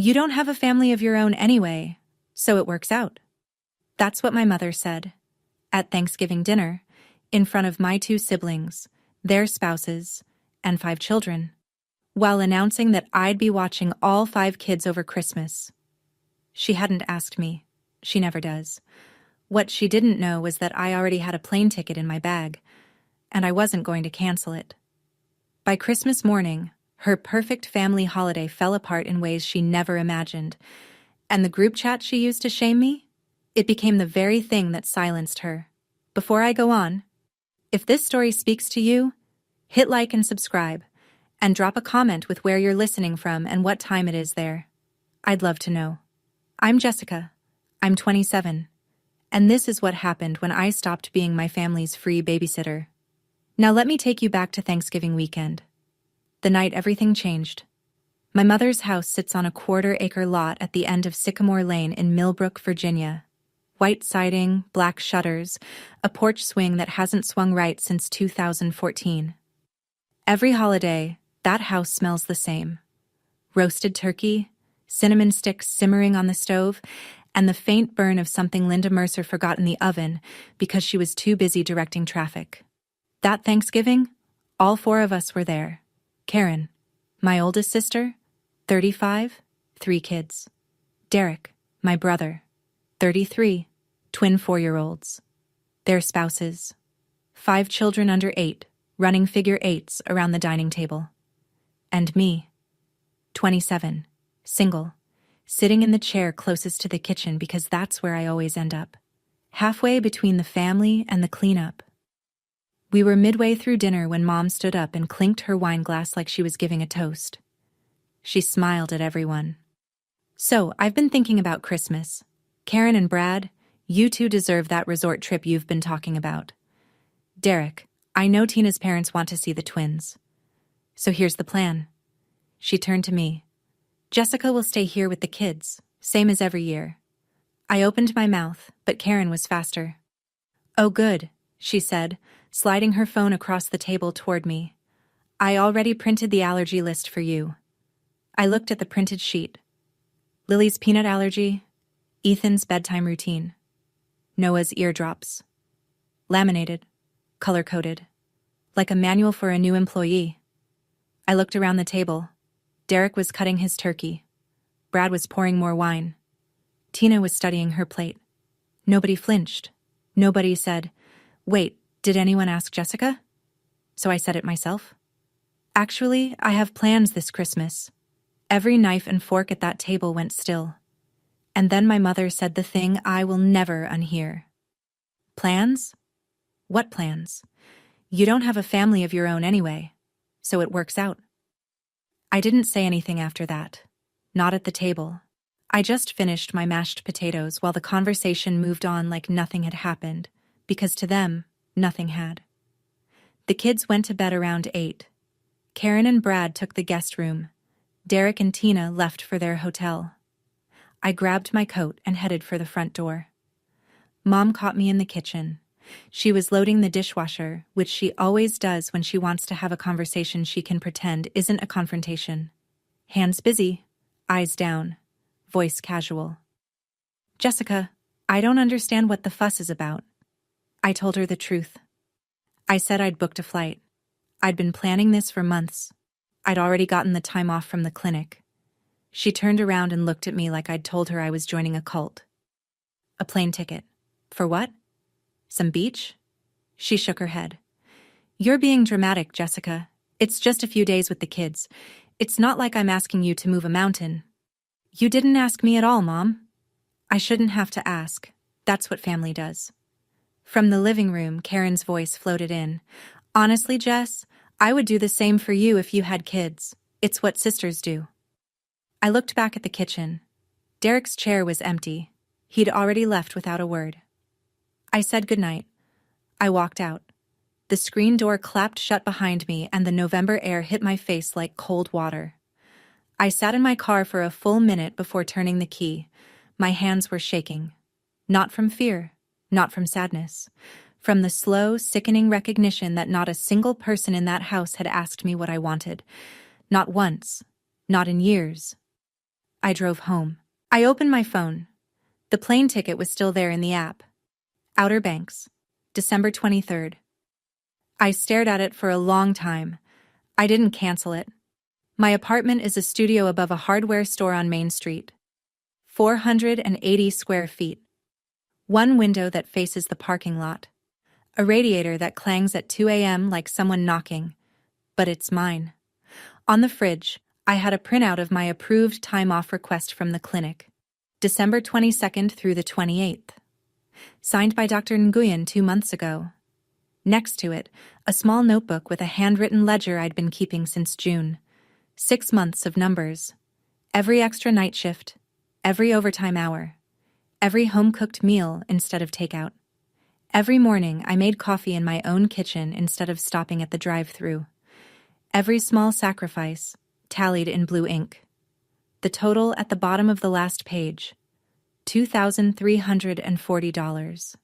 You don't have a family of your own anyway, so it works out. That's what my mother said. At Thanksgiving dinner, in front of my 2 siblings, their spouses, and 5 children, while announcing that I'd be watching all 5 kids over Christmas. She hadn't asked me. She never does. What she didn't know was that I already had a plane ticket in my bag, and I wasn't going to cancel it. By Christmas morning, her perfect family holiday fell apart in ways she never imagined, and the group chat she used to shame me, it became the very thing that silenced her. Before I go on, if this story speaks to you, hit like and subscribe, and drop a comment with where you're listening from and what time it is there. I'd love to know. I'm Jessica. I'm 27. And this is what happened when I stopped being my family's free babysitter. Now let me take you back to Thanksgiving weekend. The night everything changed. My mother's house sits on a 1/4-acre lot at the end of Sycamore Lane in Millbrook, Virginia. White siding, black shutters, a porch swing that hasn't swung right since 2014. Every holiday, that house smells the same. Roasted turkey, cinnamon sticks simmering on the stove, and the faint burn of something Linda Mercer forgot in the oven because she was too busy directing traffic. That Thanksgiving, all 4 of us were there. Karen, my oldest sister, 35, 3 kids. Derek, my brother, 33, twin 4-year-olds. Their spouses. 5 children under 8, running figure 8s around the dining table. And me, 27, single, sitting in the chair closest to the kitchen because that's where I always end up. Halfway between the family and the cleanup. We were midway through dinner when Mom stood up and clinked her wine glass like she was giving a toast. She smiled at everyone. So, I've been thinking about Christmas. Karen and Brad, you 2 deserve that resort trip you've been talking about. Derek, I know Tina's parents want to see the twins. So here's the plan. She turned to me. Jessica will stay here with the kids, same as every year. I opened my mouth, but Karen was faster. Oh good, she said, sliding her phone across the table toward me. I already printed the allergy list for you. I looked at the printed sheet. Lily's peanut allergy, Ethan's bedtime routine, Noah's eardrops. Laminated, color-coded, like a manual for a new employee. I looked around the table. Derek was cutting his turkey. Brad was pouring more wine. Tina was studying her plate. Nobody flinched. Nobody said, "Wait, did anyone ask Jessica?" So I said it myself. Actually, I have plans this Christmas. Every knife and fork at that table went still. And then my mother said the thing I will never unhear. Plans? What plans? You don't have a family of your own anyway, so it works out. I didn't say anything after that. Not at the table. I just finished my mashed potatoes while the conversation moved on like nothing had happened, because to them, nothing had. The kids went to bed around 8. Karen and Brad took the guest room. Derek and Tina left for their hotel. I grabbed my coat and headed for the front door. Mom caught me in the kitchen. She was loading the dishwasher, which she always does when she wants to have a conversation she can pretend isn't a confrontation. Hands busy, eyes down, voice casual. Jessica, I don't understand what the fuss is about. I told her the truth. I said I'd booked a flight. I'd been planning this for months. I'd already gotten the time off from the clinic. She turned around and looked at me like I'd told her I was joining a cult. A plane ticket. For what? Some beach? She shook her head. You're being dramatic, Jessica. It's just a few days with the kids. It's not like I'm asking you to move a mountain. You didn't ask me at all, Mom. I shouldn't have to ask. That's what family does. From the living room, Karen's voice floated in. Honestly, Jess, I would do the same for you if you had kids. It's what sisters do. I looked back at the kitchen. Derek's chair was empty. He'd already left without a word. I said goodnight. I walked out. The screen door clapped shut behind me and the November air hit my face like cold water. I sat in my car for a full minute before turning the key. My hands were shaking. Not from fear, not from sadness. From the slow, sickening recognition that not a single person in that house had asked me what I wanted. Not once. Not in years. I drove home. I opened my phone. The plane ticket was still there in the app. Outer Banks, December 23rd. I stared at it for a long time. I didn't cancel it. My apartment is a studio above a hardware store on Main Street. 480 square feet. One window that faces the parking lot. A radiator that clangs at 2 a.m. like someone knocking. But it's mine. On the fridge, I had a printout of my approved time-off request from the clinic. December 22nd through the 28th. Signed by Dr. Nguyen 2 months ago. Next to it, a small notebook with a handwritten ledger I'd been keeping since June. 6 months of numbers. Every extra night shift. Every overtime hour. Every home-cooked meal instead of takeout. Every morning I made coffee in my own kitchen instead of stopping at the drive-thru. Every small sacrifice, tallied in blue ink. The total at the bottom of the last page. $2,340.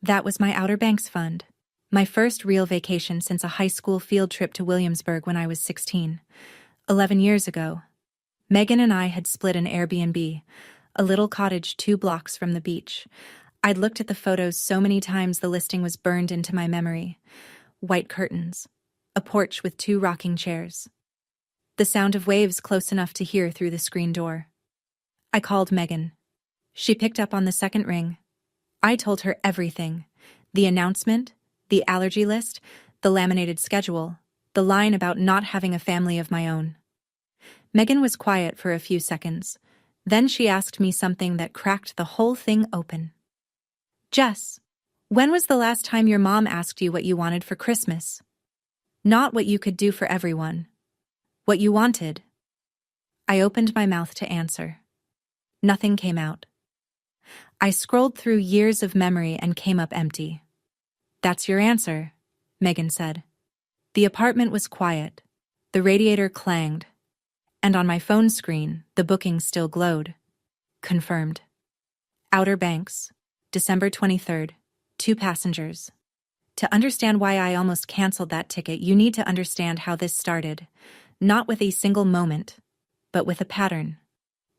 That was my Outer Banks fund. My first real vacation since a high school field trip to Williamsburg when I was 16. 11 years ago. Megan and I had split an Airbnb, a little cottage 2 blocks from the beach. I'd looked at the photos so many times the listing was burned into my memory. White curtains. A porch with 2 rocking chairs. The sound of waves close enough to hear through the screen door. I called Megan. She picked up on the second ring. I told her everything. The announcement, the allergy list, the laminated schedule, the line about not having a family of my own. Megan was quiet for a few seconds. Then she asked me something that cracked the whole thing open. Jess, when was the last time your mom asked you what you wanted for Christmas? Not what you could do for everyone. What you wanted. I opened my mouth to answer. Nothing came out. I scrolled through years of memory and came up empty. That's your answer, Megan said. The apartment was quiet. The radiator clanged. And on my phone screen, the booking still glowed. Confirmed. Outer Banks, December 23rd. 2 passengers. To understand why I almost canceled that ticket, you need to understand how this started. Not with a single moment, but with a pattern.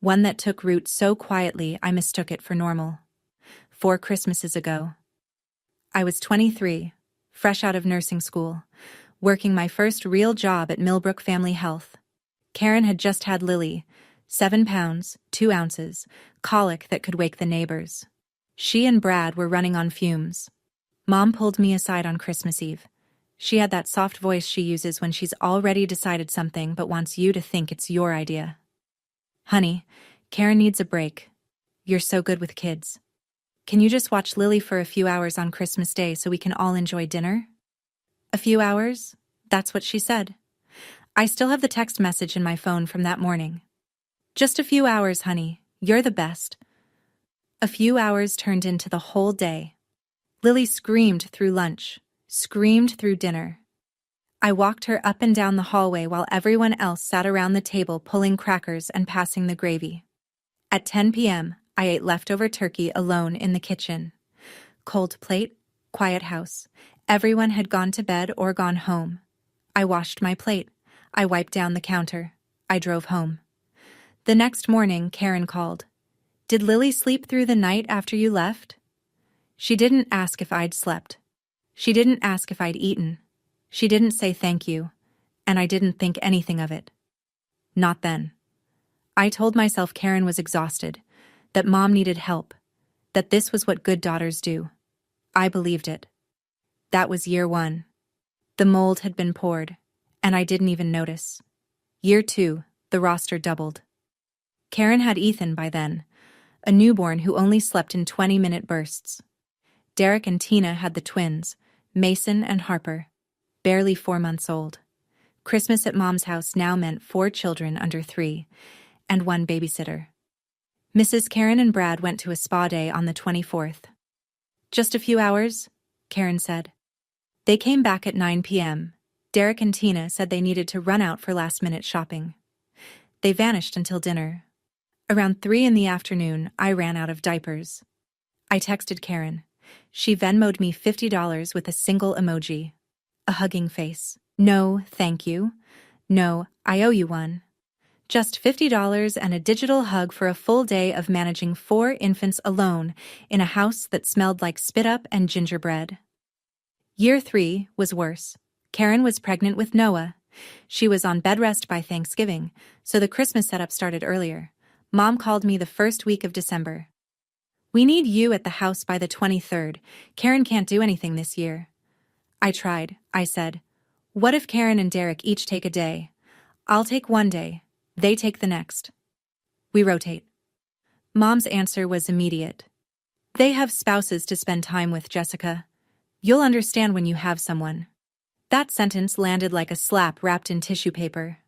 One that took root so quietly I mistook it for normal. 4 Christmases ago. I was 23, fresh out of nursing school, working my first real job at Millbrook Family Health. Karen had just had Lily, 7 pounds, 2 ounces, colic that could wake the neighbors. She and Brad were running on fumes. Mom pulled me aside on Christmas Eve. She had that soft voice she uses when she's already decided something but wants you to think it's your idea. Honey, Karen needs a break. You're so good with kids. Can you just watch Lily for a few hours on Christmas Day so we can all enjoy dinner? A few hours? That's what she said. I still have the text message in my phone from that morning. Just a few hours, honey. You're the best. A few hours turned into the whole day. Lily screamed through lunch, screamed through dinner. I walked her up and down the hallway while everyone else sat around the table pulling crackers and passing the gravy. At 10 p.m., I ate leftover turkey alone in the kitchen. Cold plate, quiet house. Everyone had gone to bed or gone home. I washed my plate. I wiped down the counter. I drove home. The next morning, Karen called. Did Lily sleep through the night after you left? She didn't ask if I'd slept. She didn't ask if I'd eaten. She didn't say thank you, and I didn't think anything of it. Not then. I told myself Karen was exhausted, that Mom needed help, that this was what good daughters do. I believed it. That was year 1. The mold had been poured, and I didn't even notice. Year 2, the roster doubled. Karen had Ethan by then, a newborn who only slept in 20-minute bursts. Derek and Tina had the twins, Mason and Harper, barely 4 months old. Christmas at Mom's house now meant 4 children under 3, and 1 babysitter. Mrs. Karen and Brad went to a spa day on the 24th. Just a few hours, Karen said. They came back at 9 p.m. Derek and Tina said they needed to run out for last-minute shopping. They vanished until dinner. Around 3 in the afternoon, I ran out of diapers. I texted Karen. She Venmo'd me $50 with a single emoji. A hugging face. No, thank you. No, I owe you one. Just $50 and a digital hug for a full day of managing 4 infants alone in a house that smelled like spit up and gingerbread. Year 3 was worse. Karen was pregnant with Noah. She was on bed rest by Thanksgiving, so the Christmas setup started earlier. Mom called me the first week of December. "We need you at the house by the 23rd. Karen can't do anything this year." I tried. I said, "What if Karen and Derek each take a day? I'll take one day. They take the next. We rotate." Mom's answer was immediate. "They have spouses to spend time with, Jessica. You'll understand when you have someone." That sentence landed like a slap wrapped in tissue paper.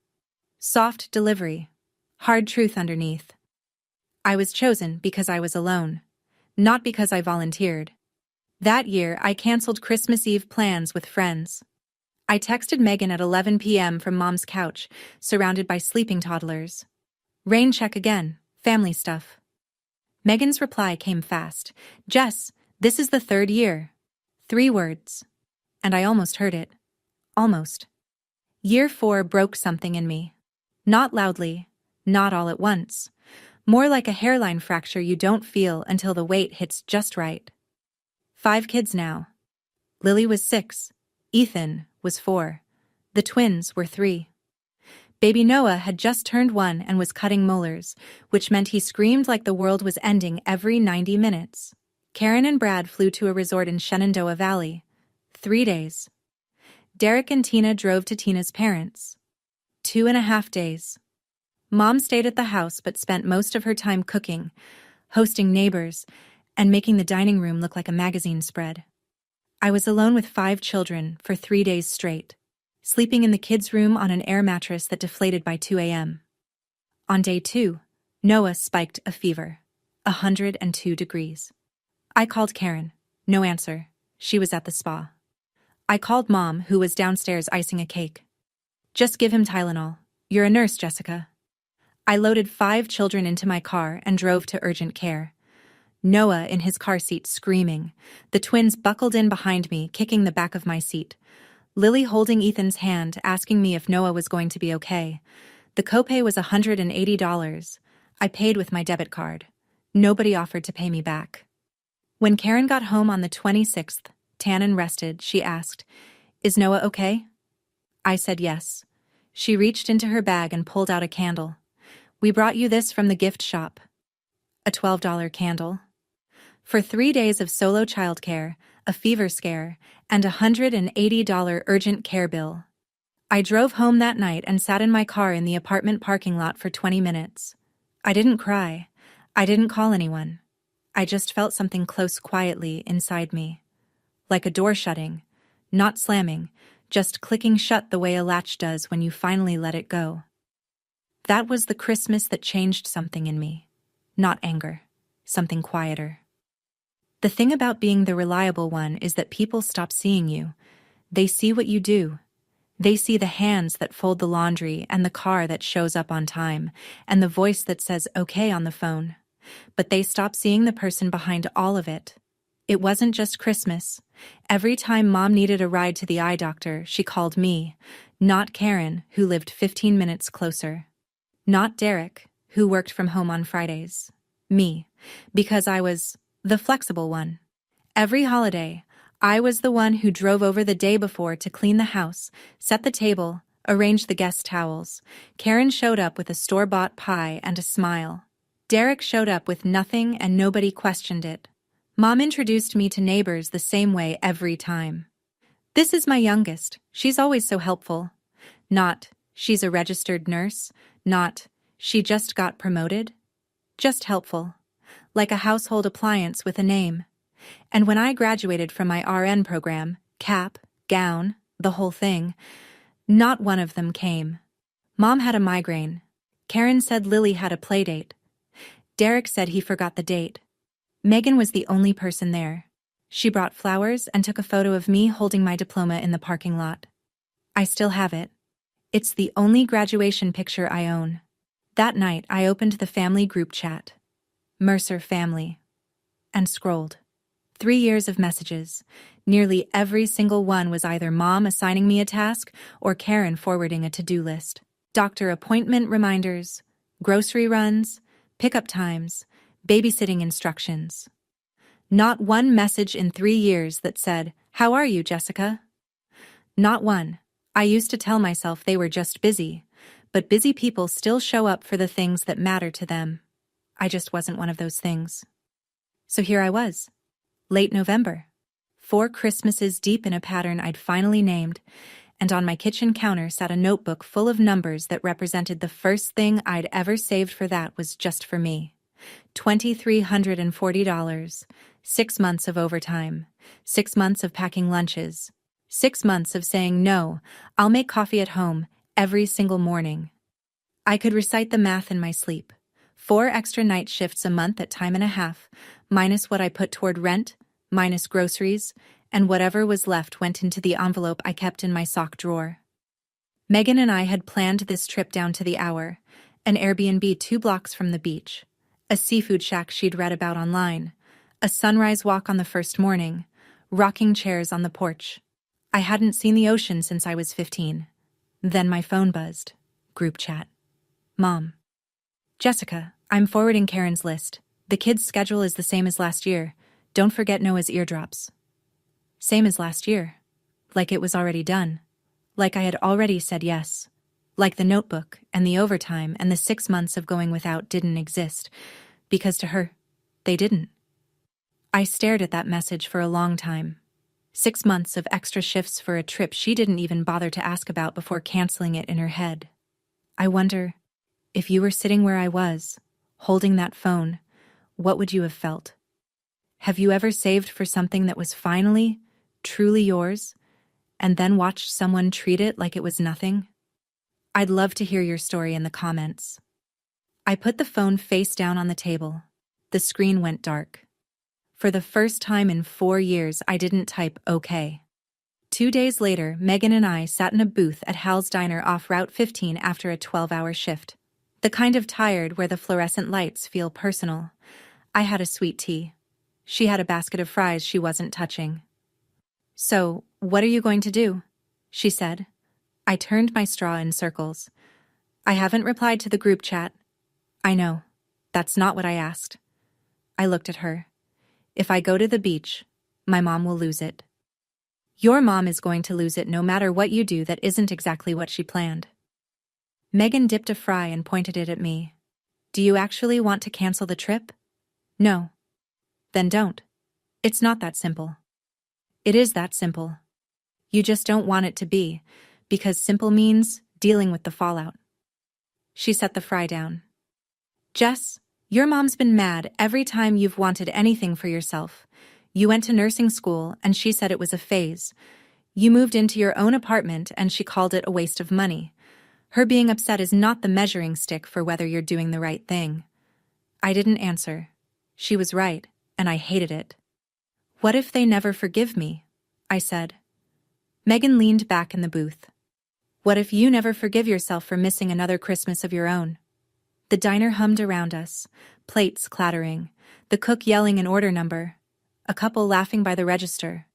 Soft delivery. Hard truth underneath. I was chosen because I was alone, not because I volunteered. That year, I canceled Christmas Eve plans with friends. I texted Megan at 11 p.m. from Mom's couch, surrounded by sleeping toddlers. "Rain check again, family stuff." Megan's reply came fast. "Jess, this is the 3rd year." 3 words. And I almost heard it. Almost. Year 4 broke something in me. Not loudly, not all at once. More like a hairline fracture you don't feel until the weight hits just right. 5 kids now. Lily was 6. Ethan was 4. The twins were 3. Baby Noah had just turned 1 and was cutting molars, which meant he screamed like the world was ending every 90 minutes. Karen and Brad flew to a resort in Shenandoah Valley. 3 days. Derek and Tina drove to Tina's parents. 2.5 days. Mom stayed at the house but spent most of her time cooking, hosting neighbors, and making the dining room look like a magazine spread. I was alone with 5 children for 3 days straight, sleeping in the kids' room on an air mattress that deflated by 2 a.m. On day 2, Noah spiked a fever, 102 degrees. I called Karen. No answer. She was at the spa. I called Mom, who was downstairs icing a cake. "Just give him Tylenol. You're a nurse, Jessica." I loaded 5 children into my car and drove to urgent care. Noah in his car seat screaming. The twins buckled in behind me, kicking the back of my seat. Lily holding Ethan's hand, asking me if Noah was going to be okay. The copay was $180. I paid with my debit card. Nobody offered to pay me back. When Karen got home on the 26th, tan and rested, she asked, "Is Noah okay?" I said yes. She reached into her bag and pulled out a candle. "We brought you this from the gift shop." A $12 candle. For 3 days of solo childcare, a fever scare, and a $180 urgent care bill. I drove home that night and sat in my car in the apartment parking lot for 20 minutes. I didn't cry. I didn't call anyone. I just felt something close quietly inside me. Like a door shutting, not slamming, just clicking shut the way a latch does when you finally let it go. That was the Christmas that changed something in me. Not anger, something quieter. The thing about being the reliable one is that people stop seeing you. They see what you do. They see the hands that fold the laundry and the car that shows up on time and the voice that says okay on the phone. But they stop seeing the person behind all of it. It wasn't just Christmas. Every time Mom needed a ride to the eye doctor, she called me, not Karen, who lived 15 minutes closer. Not Derek, who worked from home on Fridays. Me, because I was the flexible one. Every holiday, I was the one who drove over the day before to clean the house, set the table, arrange the guest towels. Karen showed up with a store-bought pie and a smile. Derek showed up with nothing and nobody questioned it. Mom introduced me to neighbors the same way every time. "This is my youngest. She's always so helpful." Not, "She's a registered nurse." Not, "She just got promoted." Just helpful. Like a household appliance with a name. And when I graduated from my RN program, cap, gown, the whole thing, not one of them came. Mom had a migraine. Karen said Lily had a playdate. Derek said he forgot the date. Megan was the only person there. She brought flowers and took a photo of me holding my diploma in the parking lot. I still have it. It's the only graduation picture I own. That night, I opened the family group chat. Mercer family. And scrolled. 3 years of messages. Nearly every single one was either Mom assigning me a task or Karen forwarding a to-do list. Doctor appointment reminders, grocery runs, pickup times, babysitting instructions. Not one message in 3 years that said, "How are you, Jessica?" Not one. I used to tell myself they were just busy, but busy people still show up for the things that matter to them. I just wasn't one of those things. So here I was, late November, 4 Christmases deep in a pattern I'd finally named, and on my kitchen counter sat a notebook full of numbers that represented the first thing I'd ever saved for that was just for me. $2,340, 6 months of overtime, 6 months of packing lunches, 6 months of saying no, I'll make coffee at home every single morning. I could recite the math in my sleep. 4 extra night shifts a month at time and a half, minus what I put toward rent, minus groceries, and whatever was left went into the envelope I kept in my sock drawer. Megan and I had planned this trip down to the hour, an Airbnb 2 blocks from the beach, a seafood shack she'd read about online, a sunrise walk on the first morning, rocking chairs on the porch. I hadn't seen the ocean since I was 15. Then my phone buzzed. Group chat. Mom. Jessica, I'm forwarding Karen's list. The kids' schedule is the same as last year. Don't forget Noah's eardrops. Same as last year. Like it was already done. Like I had already said yes. Like the notebook and the overtime and the 6 months of going without didn't exist. Because to her, they didn't. I stared at that message for a long time. 6 months of extra shifts for a trip she didn't even bother to ask about before canceling it in her head. I wonder, if you were sitting where I was, holding that phone, what would you have felt? Have you ever saved for something that was finally, truly yours, and then watched someone treat it like it was nothing? I'd love to hear your story in the comments. I put the phone face down on the table. The screen went dark. For the first time in 4 years, I didn't type okay. 2 days later, Megan and I sat in a booth at Hal's Diner off Route 15 after a 12-hour shift. The kind of tired where the fluorescent lights feel personal. I had a sweet tea. She had a basket of fries she wasn't touching. "So, what are you going to do?" she said. I turned my straw in circles. "I haven't replied to the group chat." "I know. That's not what I asked." I looked at her. "If I go to the beach, my mom will lose it." "Your mom is going to lose it no matter what you do that isn't exactly what she planned." Megan dipped a fry and pointed it at me. "Do you actually want to cancel the trip?" "No." "Then don't. It's not that simple." "It is that simple. You just don't want it to be, because simple means dealing with the fallout." She set the fry down. "Jess, your mom's been mad every time you've wanted anything for yourself. You went to nursing school and she said it was a phase. You moved into your own apartment and she called it a waste of money. Her being upset is not the measuring stick for whether you're doing the right thing." I didn't answer. She was right, and I hated it. "What if they never forgive me?" I said. Megan leaned back in the booth. "What if you never forgive yourself for missing another Christmas of your own?" The diner hummed around us, plates clattering, the cook yelling an order number, a couple laughing by the register.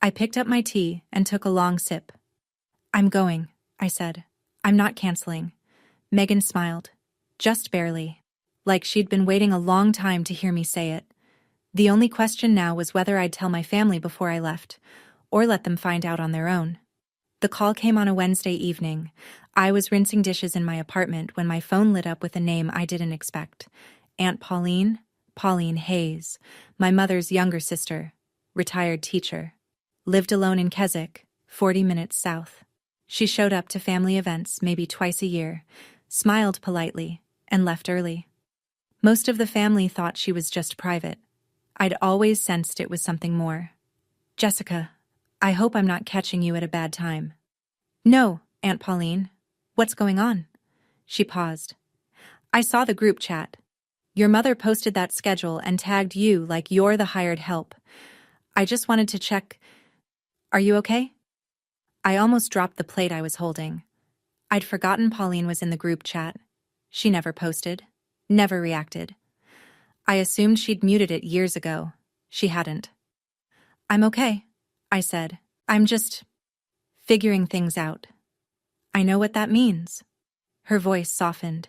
I picked up my tea and took a long sip. "I'm going," I said. "I'm not canceling." Megan smiled. Just barely. Like she'd been waiting a long time to hear me say it. The only question now was whether I'd tell my family before I left, or let them find out on their own. The call came on a Wednesday evening. I was rinsing dishes in my apartment when my phone lit up with a name I didn't expect. Aunt Pauline? Pauline Hayes, my mother's younger sister, retired teacher. Lived alone in Keswick, 40 minutes south. She showed up to family events maybe twice a year, smiled politely, and left early. Most of the family thought she was just private. I'd always sensed it was something more. "Jessica, I hope I'm not catching you at a bad time." "No, Aunt Pauline. What's going on?" She paused. "I saw the group chat. Your mother posted that schedule and tagged you like you're the hired help. I just wanted to check. Are you okay?" I almost dropped the plate I was holding. I'd forgotten Pauline was in the group chat. She never posted, never reacted. I assumed she'd muted it years ago. She hadn't. "I'm okay," I said. "I'm just figuring things out." "I know what that means." Her voice softened.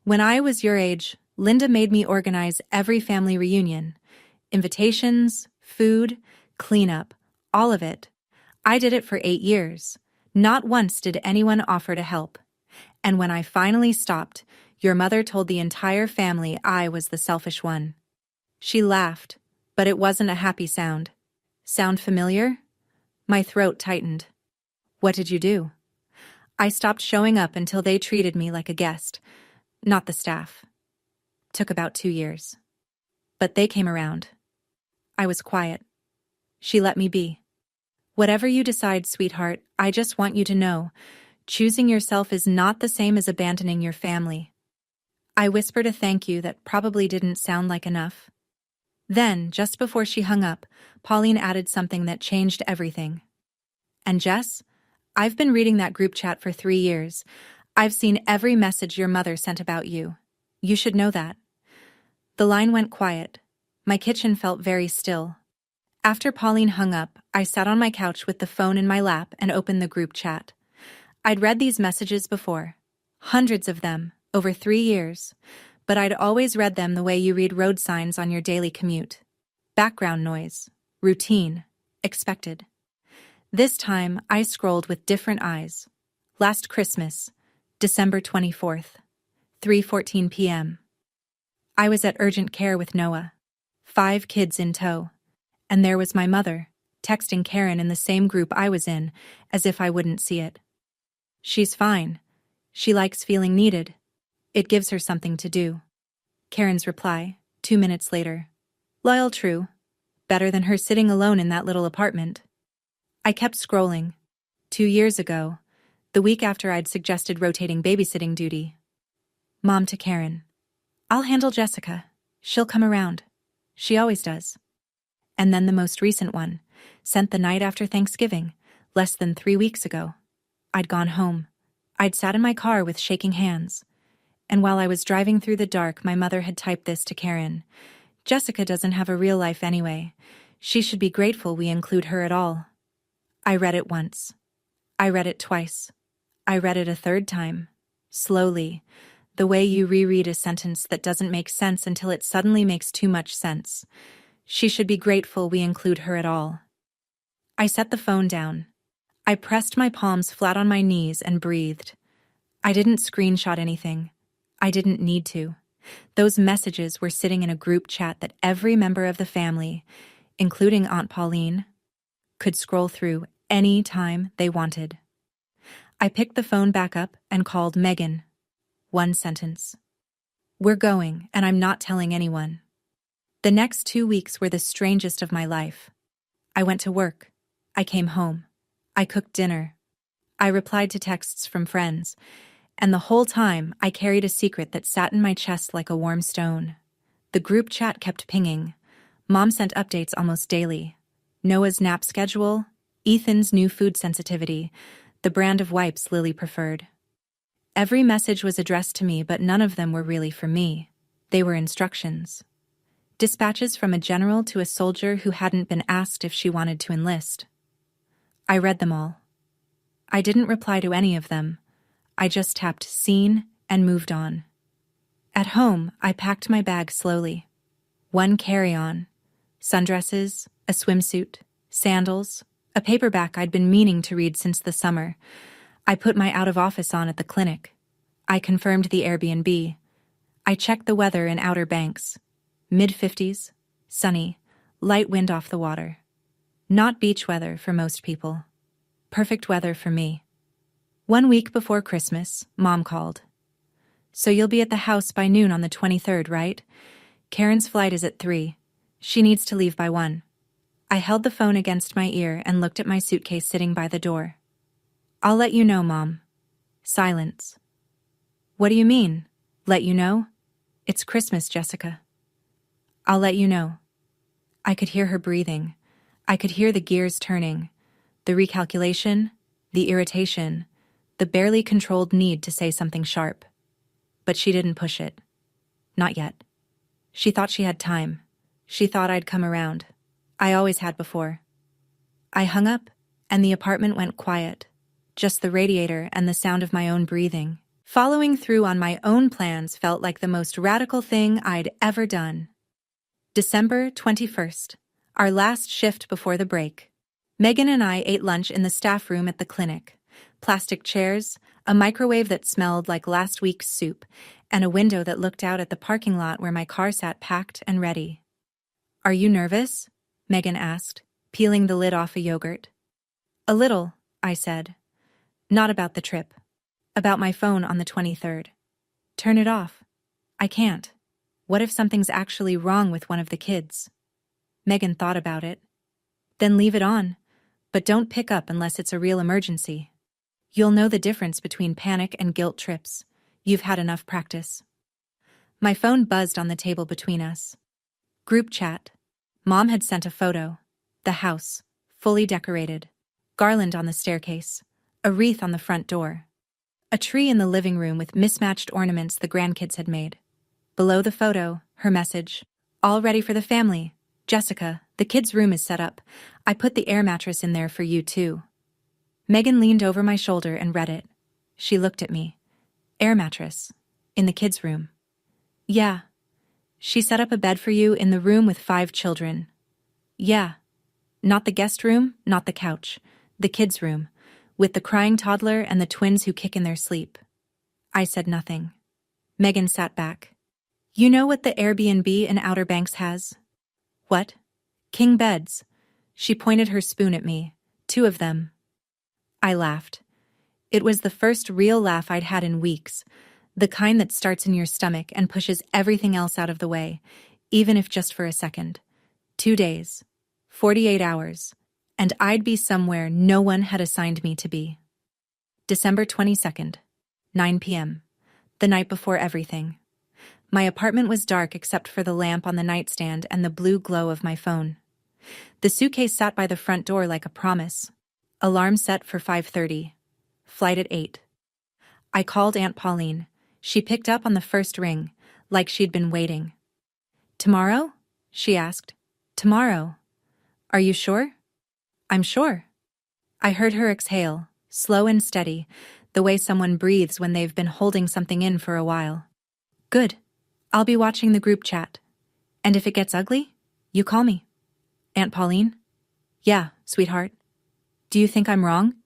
When I was your age, Linda made me organize every family reunion. Invitations, food, cleanup, all of it. I did it for 8 years. Not once did anyone offer to help. And when I finally stopped, your mother told the entire family I was the selfish one. She laughed, but it wasn't a happy sound. Sound familiar? My throat tightened. What did you do? I stopped showing up until they treated me like a guest, not the staff. Took about 2 years. But they came around. I was quiet. She let me be. Whatever you decide, sweetheart, I just want you to know, choosing yourself is not the same as abandoning your family. I whispered a thank you that probably didn't sound like enough. Then, just before she hung up, Pauline added something that changed everything. And Jess, I've been reading that group chat for 3 years. I've seen every message your mother sent about you. You should know that. The line went quiet. My kitchen felt very still. After Pauline hung up, I sat on my couch with the phone in my lap and opened the group chat. I'd read these messages before. Hundreds of them, over 3 years. But I'd always read them the way you read road signs on your daily commute. Background noise, routine, expected. This time, I scrolled with different eyes. Last Christmas, December 24th, 3:14 p.m. I was at urgent care with Noah, 5 kids in tow, and there was my mother, texting Karen in the same group I was in, as if I wouldn't see it. She's fine. She likes feeling needed. It gives her something to do. Karen's reply, 2 minutes later. Loyal, true. Better than her sitting alone in that little apartment. I kept scrolling. 2 years ago, the week after I'd suggested rotating babysitting duty. Mom to Karen. I'll handle Jessica. She'll come around. She always does. And then the most recent one, sent the night after Thanksgiving, less than 3 weeks ago. I'd gone home. I'd sat in my car with shaking hands. And while I was driving through the dark, my mother had typed this to Karen. Jessica doesn't have a real life anyway. She should be grateful we include her at all. I read it once. I read it twice. I read it a third time. Slowly, the way you reread a sentence that doesn't make sense until it suddenly makes too much sense. She should be grateful we include her at all. I set the phone down. I pressed my palms flat on my knees and breathed. I didn't screenshot anything. I didn't need to. Those messages were sitting in a group chat that every member of the family, including Aunt Pauline, could scroll through any time they wanted. I picked the phone back up and called Megan. 1 sentence. We're going, and I'm not telling anyone. The next 2 weeks were the strangest of my life. I went to work. I came home. I cooked dinner. I replied to texts from friends. And the whole time, I carried a secret that sat in my chest like a warm stone. The group chat kept pinging. Mom sent updates almost daily. Noah's nap schedule, Ethan's new food sensitivity, the brand of wipes Lily preferred. Every message was addressed to me, but none of them were really for me. They were instructions. Dispatches from a general to a soldier who hadn't been asked if she wanted to enlist. I read them all. I didn't reply to any of them. I just tapped seen and moved on. At home, I packed my bag slowly. 1 carry-on, sundresses, a swimsuit, sandals, a paperback I'd been meaning to read since the summer. I put my out-of-office on at the clinic. I confirmed the Airbnb. I checked the weather in Outer Banks. Mid-50s, sunny, light wind off the water. Not beach weather for most people. Perfect weather for me. 1 week before Christmas, Mom called. So you'll be at the house by noon on the 23rd, right? Karen's flight is at 3. She needs to leave by 1. I held the phone against my ear and looked at my suitcase sitting by the door. I'll let you know, Mom. Silence. What do you mean, let you know? It's Christmas, Jessica. I'll let you know. I could hear her breathing. I could hear the gears turning. The recalculation, the irritation, the barely controlled need to say something sharp. But she didn't push it. Not yet. She thought she had time. She thought I'd come around. I always had before. I hung up, and the apartment went quiet. Just the radiator and the sound of my own breathing, Following through on my own plans felt like the most radical thing I'd ever done. December 21st, our last shift before the break. Megan and I ate lunch in the staff room at the clinic. Plastic chairs, a microwave that smelled like last week's soup, and a window that looked out at the parking lot where my car sat packed and ready. "Are you nervous?" Megan asked, peeling the lid off a yogurt. "A little," I said. "Not about the trip. About my phone on the 23rd. Turn it off." "I can't. What if something's actually wrong with one of the kids?" Megan thought about it. "Then leave it on, but don't pick up unless it's a real emergency. You'll know the difference between panic and guilt trips. You've had enough practice." My phone buzzed on the table between us. Group chat. Mom had sent a photo. The house, fully decorated. Garland on the staircase. A wreath on the front door. A tree in the living room with mismatched ornaments the grandkids had made. Below the photo, her message. "All ready for the family. Jessica, the kids' room is set up. I put the air mattress in there for you too." Megan leaned over my shoulder and read it. She looked at me. "Air mattress. In the kids' room." "Yeah. She set up a bed for you in the room with 5 children." "Yeah. Not the guest room, not the couch. The kids' room, with the crying toddler and the twins who kick in their sleep." I said nothing. Megan sat back. "You know what the Airbnb in Outer Banks has?" "What?" "King beds." She pointed her spoon at me. 2 of them." I laughed. It was the first real laugh I'd had in weeks, the kind that starts in your stomach and pushes everything else out of the way, even if just for a second. 2 days, 48 hours, and I'd be somewhere no one had assigned me to be. December 22nd, 9 p.m., the night before everything. My apartment was dark except for the lamp on the nightstand and the blue glow of my phone. The suitcase sat by the front door like a promise. Alarm set for 5:30. Flight at 8. I called Aunt Pauline. She picked up on the first ring, like she'd been waiting. "Tomorrow?" she asked. "Tomorrow. Are you sure?" "I'm sure." I heard her exhale, slow and steady, the way someone breathes when they've been holding something in for a while. "Good. I'll be watching the group chat. And if it gets ugly, you call me." "Aunt Pauline?" "Yeah, sweetheart." "Do you think I'm wrong?"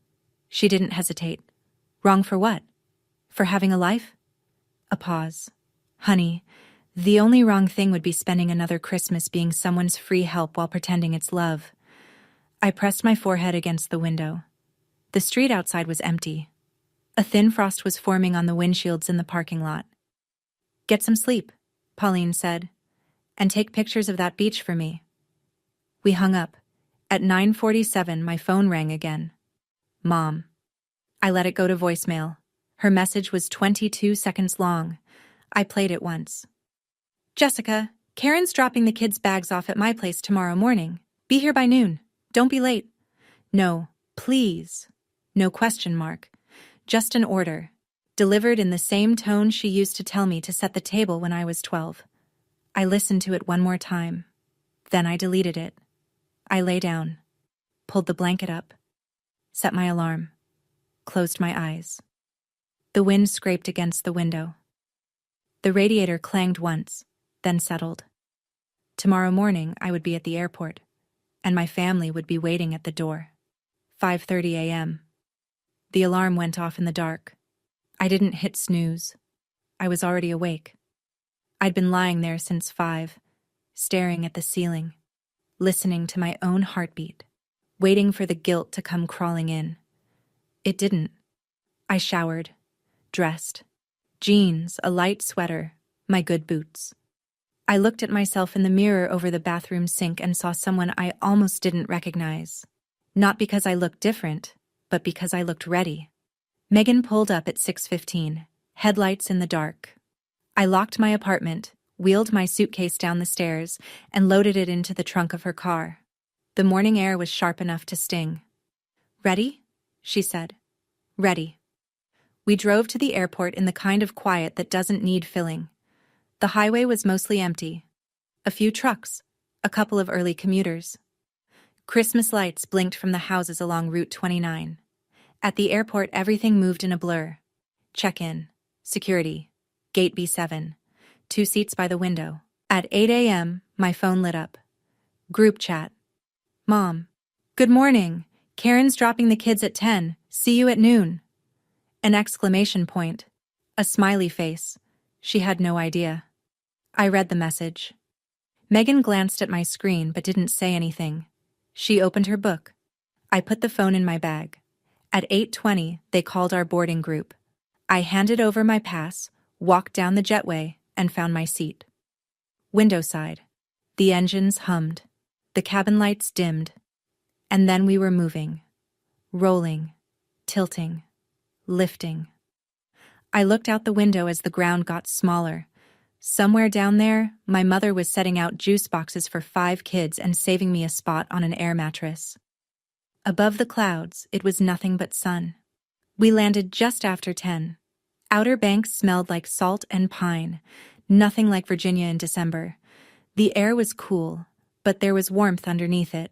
She didn't hesitate. "Wrong for what? For having a life?" A pause. "Honey, the only wrong thing would be spending another Christmas being someone's free help while pretending it's love." I pressed my forehead against the window. The street outside was empty. A thin frost was forming on the windshields in the parking lot. "Get some sleep," Pauline said, "and take pictures of that beach for me." We hung up. At 9:47, my phone rang again. Mom. I let it go to voicemail. Her message was 22 seconds long. I played it once. "Jessica, Karen's dropping the kids' bags off at my place tomorrow morning. Be here by noon. Don't be late." "No, please." No question mark. Just an order, delivered in the same tone she used to tell me to set the table when I was 12. I listened to it one more time. Then I deleted it. I lay down, pulled the blanket up, set my alarm, closed my eyes. The wind scraped against the window. The radiator clanged once, then settled. Tomorrow morning I would be at the airport, and my family would be waiting at the door. 5:30 a.m. The alarm went off in the dark. I didn't hit snooze. I was already awake. I'd been lying there since 5, staring at the ceiling, listening to my own heartbeat, waiting for the guilt to come crawling in. It didn't. I showered, dressed. Jeans, a light sweater, my good boots. I looked at myself in the mirror over the bathroom sink and saw someone I almost didn't recognize. Not because I looked different, but because I looked ready. Megan pulled up at 6:15, headlights in the dark. I locked my apartment, wheeled my suitcase down the stairs, and loaded it into the trunk of her car. The morning air was sharp enough to sting. "Ready?" she said. "Ready." We drove to the airport in the kind of quiet that doesn't need filling. The highway was mostly empty. A few trucks, a couple of early commuters. Christmas lights blinked from the houses along Route 29. At the airport, everything moved in a blur. Check-in, Security. Gate B7. 2 seats by the window. At 8 a.m., my phone lit up. Group chat. Mom. Good morning. Karen's dropping the kids at 10. See you at noon. An exclamation point. A smiley face. She had no idea. I read the message. Megan glanced at my screen but didn't say anything. She opened her book. I put the phone in my bag. At 8:20, they called our boarding group. I handed over my pass, walked down the jetway, and found my seat. Window side. The engines hummed. The cabin lights dimmed. And then we were moving. Rolling. Tilting. Lifting. I looked out the window as the ground got smaller. Somewhere down there, my mother was setting out juice boxes for 5 kids and saving me a spot on an air mattress. Above the clouds, it was nothing but sun. We landed just after 10. Outer Banks smelled like salt and pine, nothing like Virginia in December. The air was cool, but there was warmth underneath it,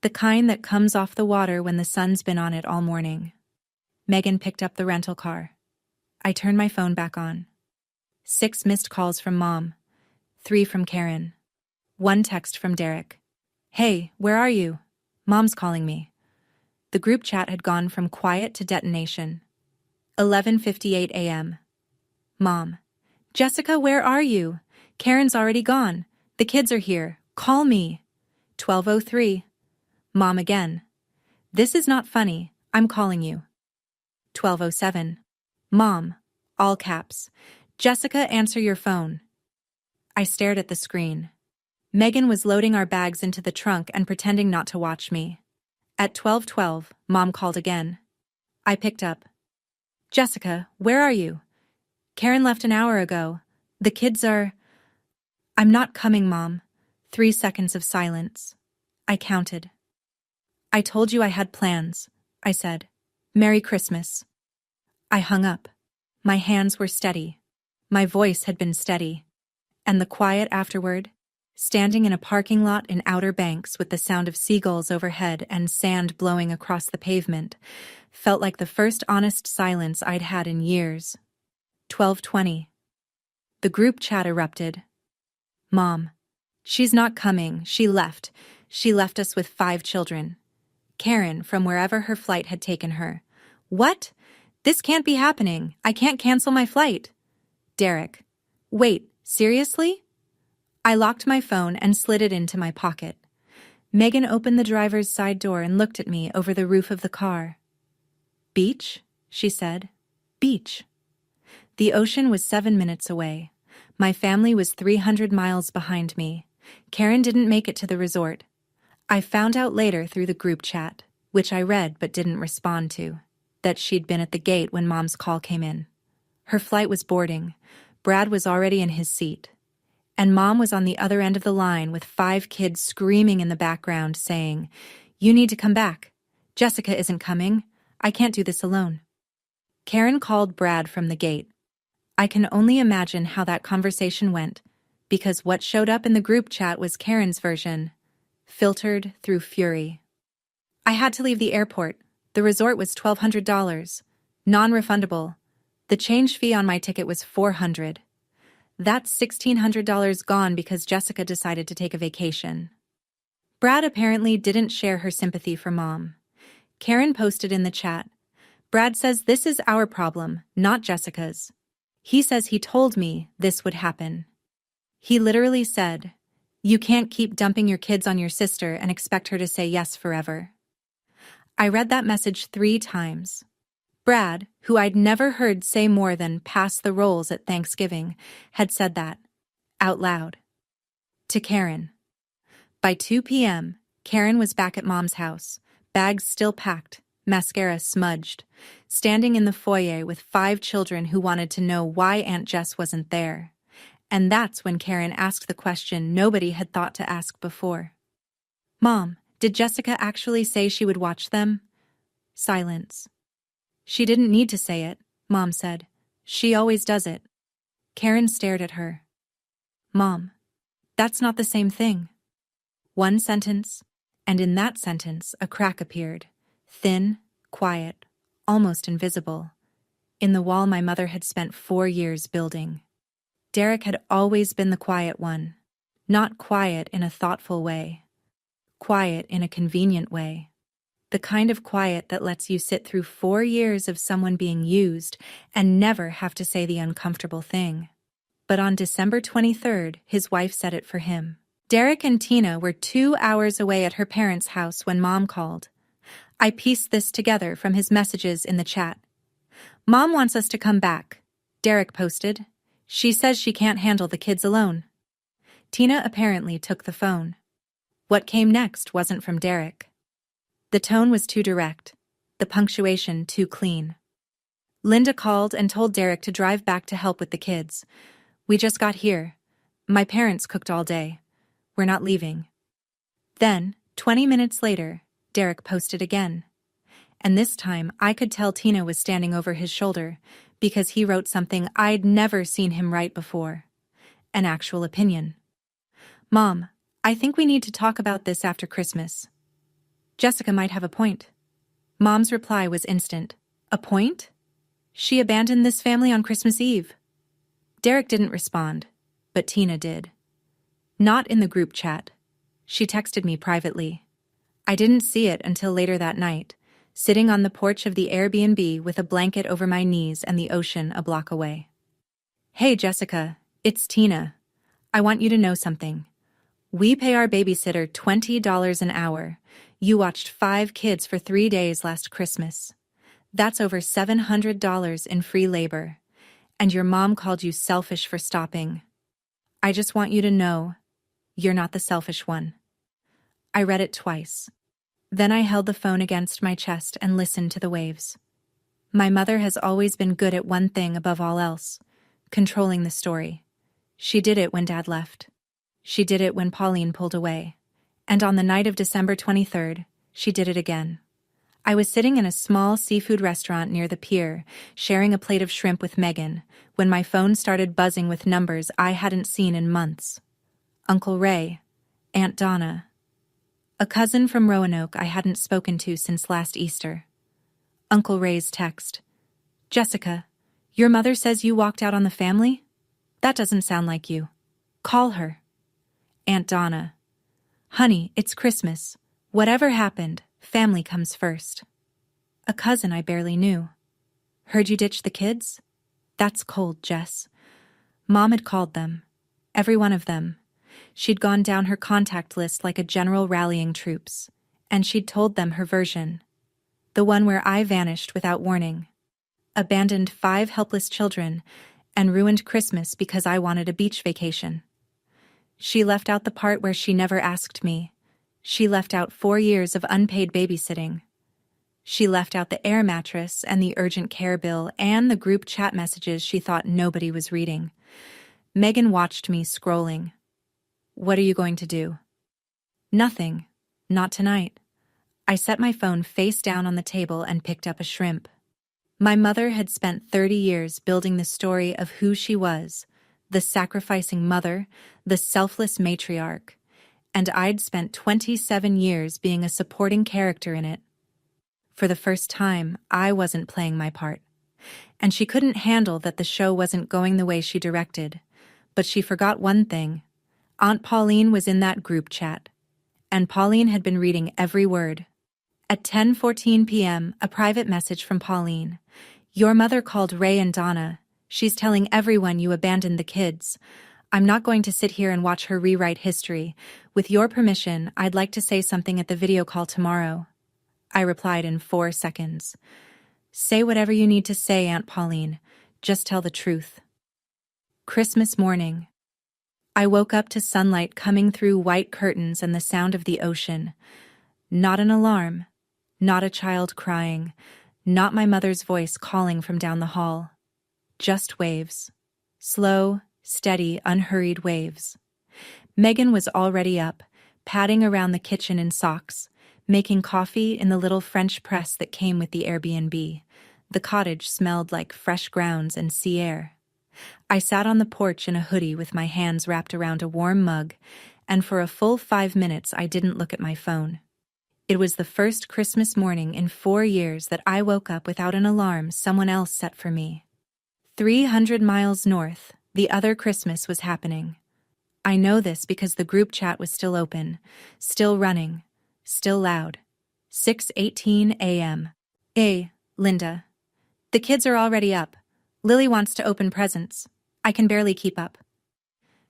the kind that comes off the water when the sun's been on it all morning. Megan picked up the rental car. I turned my phone back on. 6 missed calls from Mom. 3 from Karen. 1 text from Derek. Hey, where are you? Mom's calling me. The group chat had gone from quiet to detonation. 11:58 a.m. Mom. Jessica, where are you? Karen's already gone. The kids are here. Call me. 12:03. Mom again. This is not funny. I'm calling you. 12:07. Mom. All caps. Jessica, answer your phone. I stared at the screen. Megan was loading our bags into the trunk and pretending not to watch me. At 12:12, Mom called again. I picked up. Jessica, where are you? Karen left an hour ago. The kids are... I'm not coming, Mom. 3 seconds of silence. I counted. I told you I had plans, I said. Merry Christmas. I hung up. My hands were steady. My voice had been steady. And the quiet afterward, standing in a parking lot in Outer Banks with the sound of seagulls overhead and sand blowing across the pavement, felt like the first honest silence I'd had in years. 12:20. The group chat erupted. Mom. She's not coming. She left. She left us with 5 children. Karen, from wherever her flight had taken her. What? This can't be happening. I can't cancel my flight. Derek. Wait, seriously? I locked my phone and slid it into my pocket. Megan opened the driver's side door and looked at me over the roof of the car. Beach? She said. Beach. The ocean was 7 minutes away. My family was 300 miles behind me. Karen didn't make it to the resort. I found out later through the group chat, which I read but didn't respond to, that she'd been at the gate when Mom's call came in. Her flight was boarding. Brad was already in his seat. And Mom was on the other end of the line with 5 kids screaming in the background saying, You need to come back. Jessica isn't coming. I can't do this alone. Karen called Brad from the gate. I can only imagine how that conversation went, because what showed up in the group chat was Karen's version, filtered through fury. I had to leave the airport. The resort was $1,200, non-refundable. The change fee on my ticket was $400. That's $1,600 gone because Jessica decided to take a vacation. Brad apparently didn't share her sympathy for Mom. Karen posted in the chat, Brad says this is our problem, not Jessica's. He says he told me this would happen. He literally said, You can't keep dumping your kids on your sister and expect her to say yes forever. I read that message 3 times. Brad, who I'd never heard say more than pass the rolls at Thanksgiving, had said that, out loud. To Karen. By 2 p.m., Karen was back at Mom's house, bags still packed, mascara smudged, standing in the foyer with 5 children who wanted to know why Aunt Jess wasn't there. And that's when Karen asked the question nobody had thought to ask before. Mom, did Jessica actually say she would watch them? Silence. She didn't need to say it, Mom said. She always does it. Karen stared at her. Mom, that's not the same thing. 1 sentence, and in that sentence a crack appeared, thin, quiet, almost invisible. in the wall my mother had spent 4 years building. Derek had always been the quiet one. Not quiet in a thoughtful way. Quiet in a convenient way. The kind of quiet that lets you sit through 4 years of someone being used and never have to say the uncomfortable thing. But on December 23rd, his wife said it for him. Derek and Tina were 2 hours away at her parents' house when Mom called. I pieced this together from his messages in the chat. Mom wants us to come back, Derek posted. She says she can't handle the kids alone. Tina apparently took the phone. What came next wasn't from Derek. The tone was too direct, the punctuation too clean. Linda called and told Derek to drive back to help with the kids. We just got here. My parents cooked all day. We're not leaving. Then, 20 minutes later, Derek posted again. And this time I could tell Tina was standing over his shoulder because he wrote something I'd never seen him write before. An actual opinion. Mom, I think we need to talk about this after Christmas. Jessica might have a point. Mom's reply was instant. A point? She abandoned this family on Christmas Eve. Derek didn't respond, but Tina did. Not in the group chat. She texted me privately. I didn't see it until later that night, sitting on the porch of the Airbnb with a blanket over my knees and the ocean a block away. Hey Jessica, it's Tina. I want you to know something. We pay our babysitter $20 an hour. You watched 5 kids for 3 days last Christmas. That's over $700 in free labor. And your mom called you selfish for stopping. I just want you to know, you're not the selfish one. I read it twice. Then I held the phone against my chest and listened to the waves. My mother has always been good at one thing above all else, controlling the story. She did it when Dad left. She did it when Pauline pulled away. And on the night of December 23rd, she did it again. I was sitting in a small seafood restaurant near the pier, sharing a plate of shrimp with Megan, when my phone started buzzing with numbers I hadn't seen in months. Uncle Ray, Aunt Donna, a cousin from Roanoke I hadn't spoken to since last Easter. Uncle Ray's text. Jessica, your mother says you walked out on the family? That doesn't sound like you. Call her. Aunt Donna. Honey, it's Christmas. Whatever happened, family comes first. A cousin I barely knew. Heard you ditch the kids? That's cold, Jess. Mom had called them. Every one of them. She'd gone down her contact list like a general rallying troops, and she'd told them her version. The one where I vanished without warning. Abandoned 5 helpless children, and ruined Christmas because I wanted a beach vacation. She left out the part where she never asked me. She left out 4 years of unpaid babysitting. She left out the air mattress and the urgent care bill and the group chat messages she thought nobody was reading. Megan watched me scrolling. What are you going to do? Nothing. Not tonight. I set my phone face down on the table and picked up a shrimp. My mother had spent 30 years building the story of who she was, the sacrificing mother, the selfless matriarch, and I'd spent 27 years being a supporting character in it. For the first time, I wasn't playing my part. And she couldn't handle that the show wasn't going the way she directed. But she forgot one thing. Aunt Pauline was in that group chat. And Pauline had been reading every word. At 10:14 p.m., a private message from Pauline. Your mother called Ray and Donna. She's telling everyone you abandoned the kids. I'm not going to sit here and watch her rewrite history. With your permission, I'd like to say something at the video call tomorrow. I replied in 4 seconds. Say whatever you need to say, Aunt Pauline. Just tell the truth. Christmas morning. I woke up to sunlight coming through white curtains and the sound of the ocean. Not an alarm. Not a child crying. Not my mother's voice calling from down the hall. Just waves. Slow, steady, unhurried waves. Megan was already up, padding around the kitchen in socks, making coffee in the little French press that came with the Airbnb. The cottage smelled like fresh grounds and sea air. I sat on the porch in a hoodie with my hands wrapped around a warm mug, and for a full 5 minutes I didn't look at my phone. It was the first Christmas morning in 4 years that I woke up without an alarm someone else set for me. 300 miles north, the other Christmas was happening. I know this because the group chat was still open, still running, still loud. 6:18 a.m. Hey, Linda. The kids are already up. Lily wants to open presents. I can barely keep up.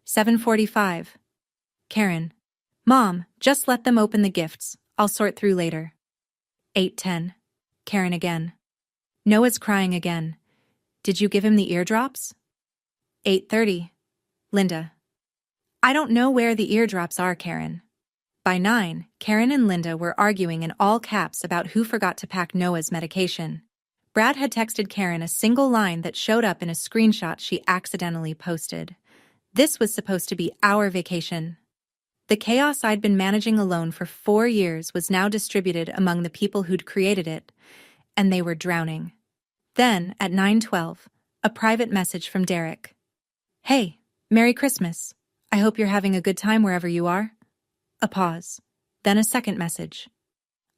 7:45. Karen. Mom, just let them open the gifts. I'll sort through later. 8:10. Karen again. Noah's crying again. Did you give him the eardrops? 8:30. Linda. I don't know where the eardrops are, Karen. By 9, Karen and Linda were arguing in all caps about who forgot to pack Noah's medication. Brad had texted Karen a single line that showed up in a screenshot she accidentally posted. This was supposed to be our vacation. The chaos I'd been managing alone for 4 years was now distributed among the people who'd created it, and they were drowning. Then, at 9:12, a private message from Derek. Hey, Merry Christmas. I hope you're having a good time wherever you are. A pause. Then a second message.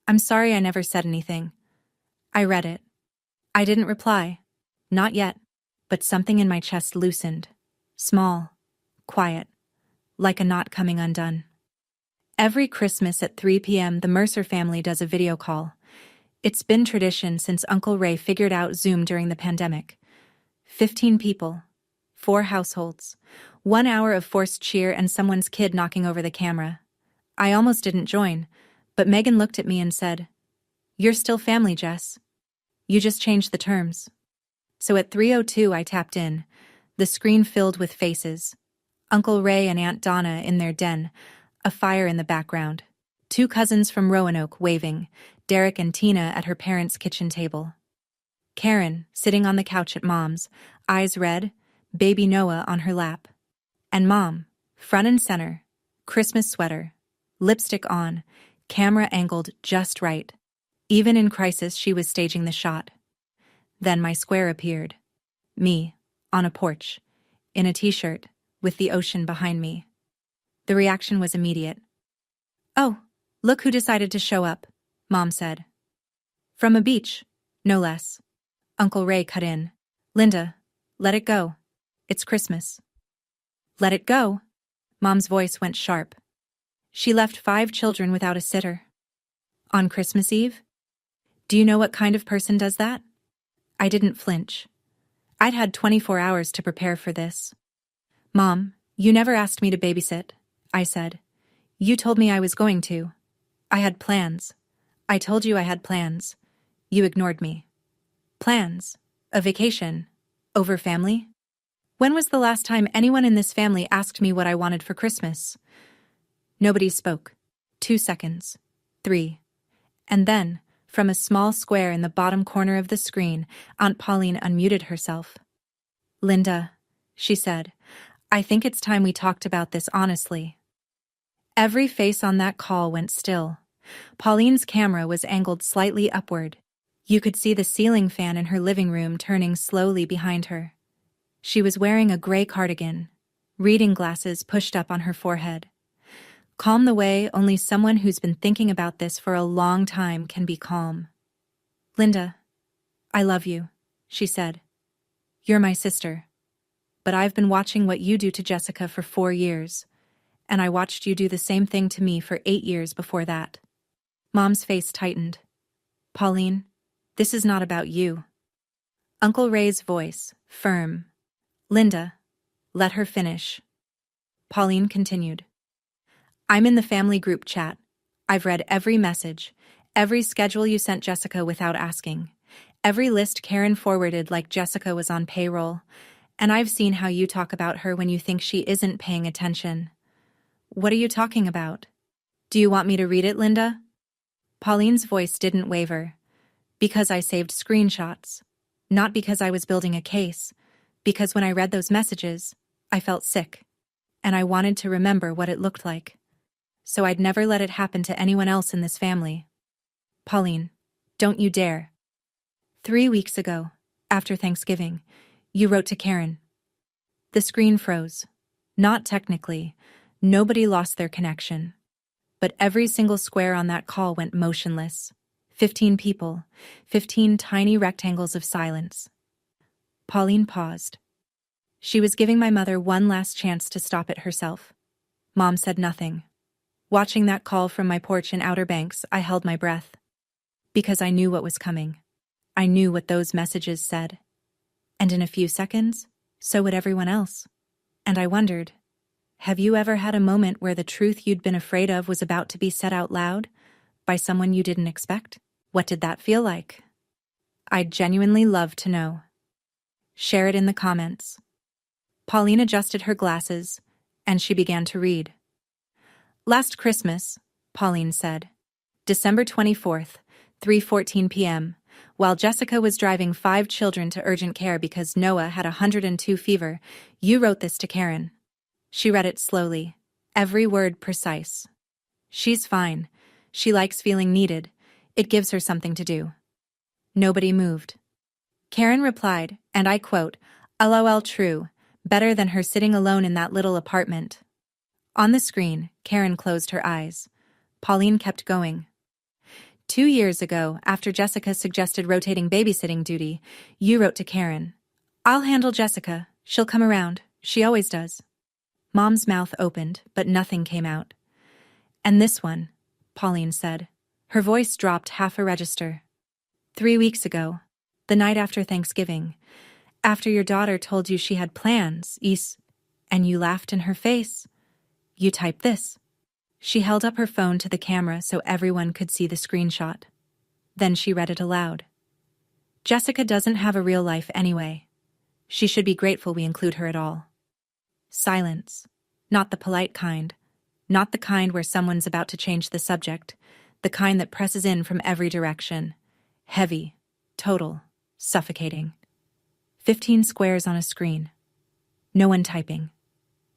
I'm sorry I never said anything. I read it. I didn't reply. Not yet. But something in my chest loosened. Small. Quiet. Like a knot coming undone. Every Christmas at 3 p.m. the Mercer family does a video call. It's been tradition since Uncle Ray figured out Zoom during the pandemic. 15 people. 4 households. 1 hour of forced cheer and someone's kid knocking over the camera. I almost didn't join, but Megan looked at me and said, You're still family, Jess. You just changed the terms. So at 3:02 I tapped in, the screen filled with faces. Uncle Ray and Aunt Donna in their den, a fire in the background. 2 cousins from Roanoke waving, Derek and Tina at her parents' kitchen table. Karen, sitting on the couch at Mom's, eyes red, baby Noah on her lap. And Mom, front and center, Christmas sweater, lipstick on, camera angled just right. Even in crisis she was staging the shot. Then my square appeared. Me, on a porch, in a t-shirt, with the ocean behind me. The reaction was immediate. Oh, look who decided to show up, Mom said. From a beach, no less. Uncle Ray cut in. Linda, let it go. It's Christmas. Let it go? Mom's voice went sharp. She left 5 children without a sitter. On Christmas Eve? Do you know what kind of person does that? I didn't flinch. I'd had 24 hours to prepare for this. Mom, you never asked me to babysit, I said. You told me I was going to. I had plans. I told you I had plans. You ignored me. Plans? A vacation? Over family? When was the last time anyone in this family asked me what I wanted for Christmas? Nobody spoke. 2 seconds. 3. And then, from a small square in the bottom corner of the screen, Aunt Pauline unmuted herself. Linda, she said, I think it's time we talked about this honestly. Every face on that call went still. Pauline's camera was angled slightly upward. You could see the ceiling fan in her living room turning slowly behind her. She was wearing a gray cardigan, reading glasses pushed up on her forehead. Calm the way only someone who's been thinking about this for a long time can be calm. Linda, I love you, she said. You're my sister. But I've been watching what you do to Jessica for 4 years, and I watched you do the same thing to me for 8 years before that. Mom's face tightened. Pauline, this is not about you. Uncle Ray's voice, firm. Linda, let her finish. Pauline continued. I'm in the family group chat. I've read every message, every schedule you sent Jessica without asking, every list Karen forwarded like Jessica was on payroll, and I've seen how you talk about her when you think she isn't paying attention. What are you talking about? Do you want me to read it, Linda? Pauline's voice didn't waver. Because I saved screenshots. Not because I was building a case. Because when I read those messages, I felt sick. And I wanted to remember what it looked like. So I'd never let it happen to anyone else in this family. Pauline, don't you dare. 3 weeks ago, after Thanksgiving, you wrote to Karen. The screen froze. Not technically. Nobody lost their connection. but every single square on that call went motionless. 15 people, 15 tiny rectangles of silence. Pauline paused. She was giving my mother one last chance to stop it herself. Mom said nothing. Watching that call from my porch in Outer Banks, I held my breath. Because I knew what was coming. I knew what those messages said. And in a few seconds, so would everyone else. And I wondered, have you ever had a moment where the truth you'd been afraid of was about to be said out loud by someone you didn't expect? What did that feel like? I'd genuinely love to know. Share it in the comments. Pauline adjusted her glasses, and she began to read. Last Christmas, Pauline said, December 24th, 3:14 p.m., while Jessica was driving 5 children to urgent care because Noah had 102 fever, you wrote this to Karen. She read it slowly, every word precise. She's fine. She likes feeling needed. It gives her something to do. Nobody moved. Karen replied, and I quote, LOL true, better than her sitting alone in that little apartment. On the screen, Karen closed her eyes. Pauline kept going. 2 years ago, after Jessica suggested rotating babysitting duty, you wrote to Karen, I'll handle Jessica. She'll come around. She always does. Mom's mouth opened, but nothing came out. And this one, Pauline said. Her voice dropped half a register. 3 weeks ago, the night after Thanksgiving, after your daughter told you she had plans, and you laughed in her face. You typed this. She held up her phone to the camera so everyone could see the screenshot. Then she read it aloud. Jessica doesn't have a real life anyway. She should be grateful we include her at all. Silence. Not the polite kind. Not the kind where someone's about to change the subject. The kind that presses in from every direction. Heavy. Total. Suffocating. 15 squares on a screen. No one typing.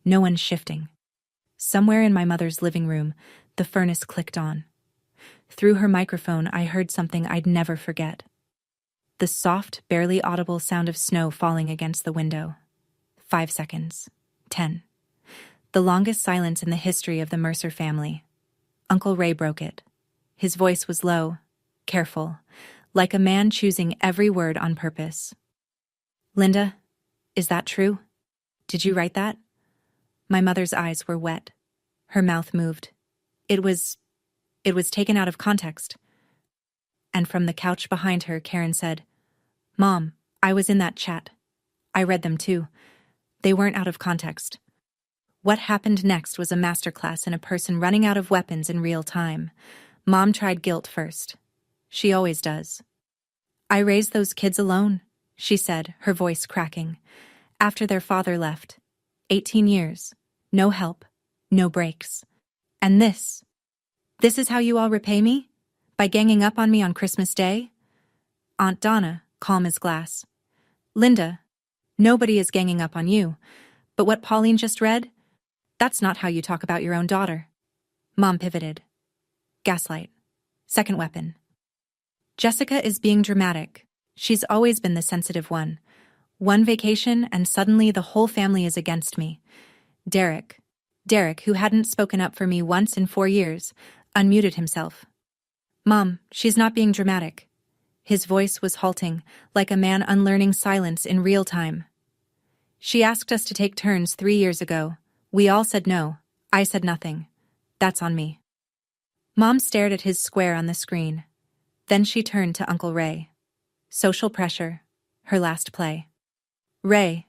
No one shifting. Somewhere in my mother's living room, the furnace clicked on. Through her microphone, I heard something I'd never forget. The soft, barely audible sound of snow falling against the window. 5 seconds. 10. The longest silence in the history of the Mercer family. Uncle Ray broke it. His voice was low, careful, like a man choosing every word on purpose. Linda, is that true? Did you write that? My mother's eyes were wet. Her mouth moved. It was taken out of context. And from the couch behind her, Karen said, Mom, I was in that chat. I read them too. They weren't out of context. What happened next was a masterclass in a person running out of weapons in real time. Mom tried guilt first. She always does. I raised those kids alone, she said, her voice cracking. After their father left. 18 years. No help. No breaks. And this is how you all repay me? By ganging up on me on Christmas Day? Aunt Donna, calm as glass. Linda, nobody is ganging up on you. But what Pauline just read? That's not how you talk about your own daughter. Mom pivoted. Gaslight. Second weapon. Jessica is being dramatic. She's always been the sensitive one. One vacation and suddenly the whole family is against me. Derek, who hadn't spoken up for me once in 4 years, unmuted himself. Mom, she's not being dramatic. His voice was halting, like a man unlearning silence in real time. She asked us to take turns 3 years ago. We all said no. I said nothing. That's on me. Mom stared at his square on the screen. Then she turned to Uncle Ray. Social pressure. Her last play. Ray,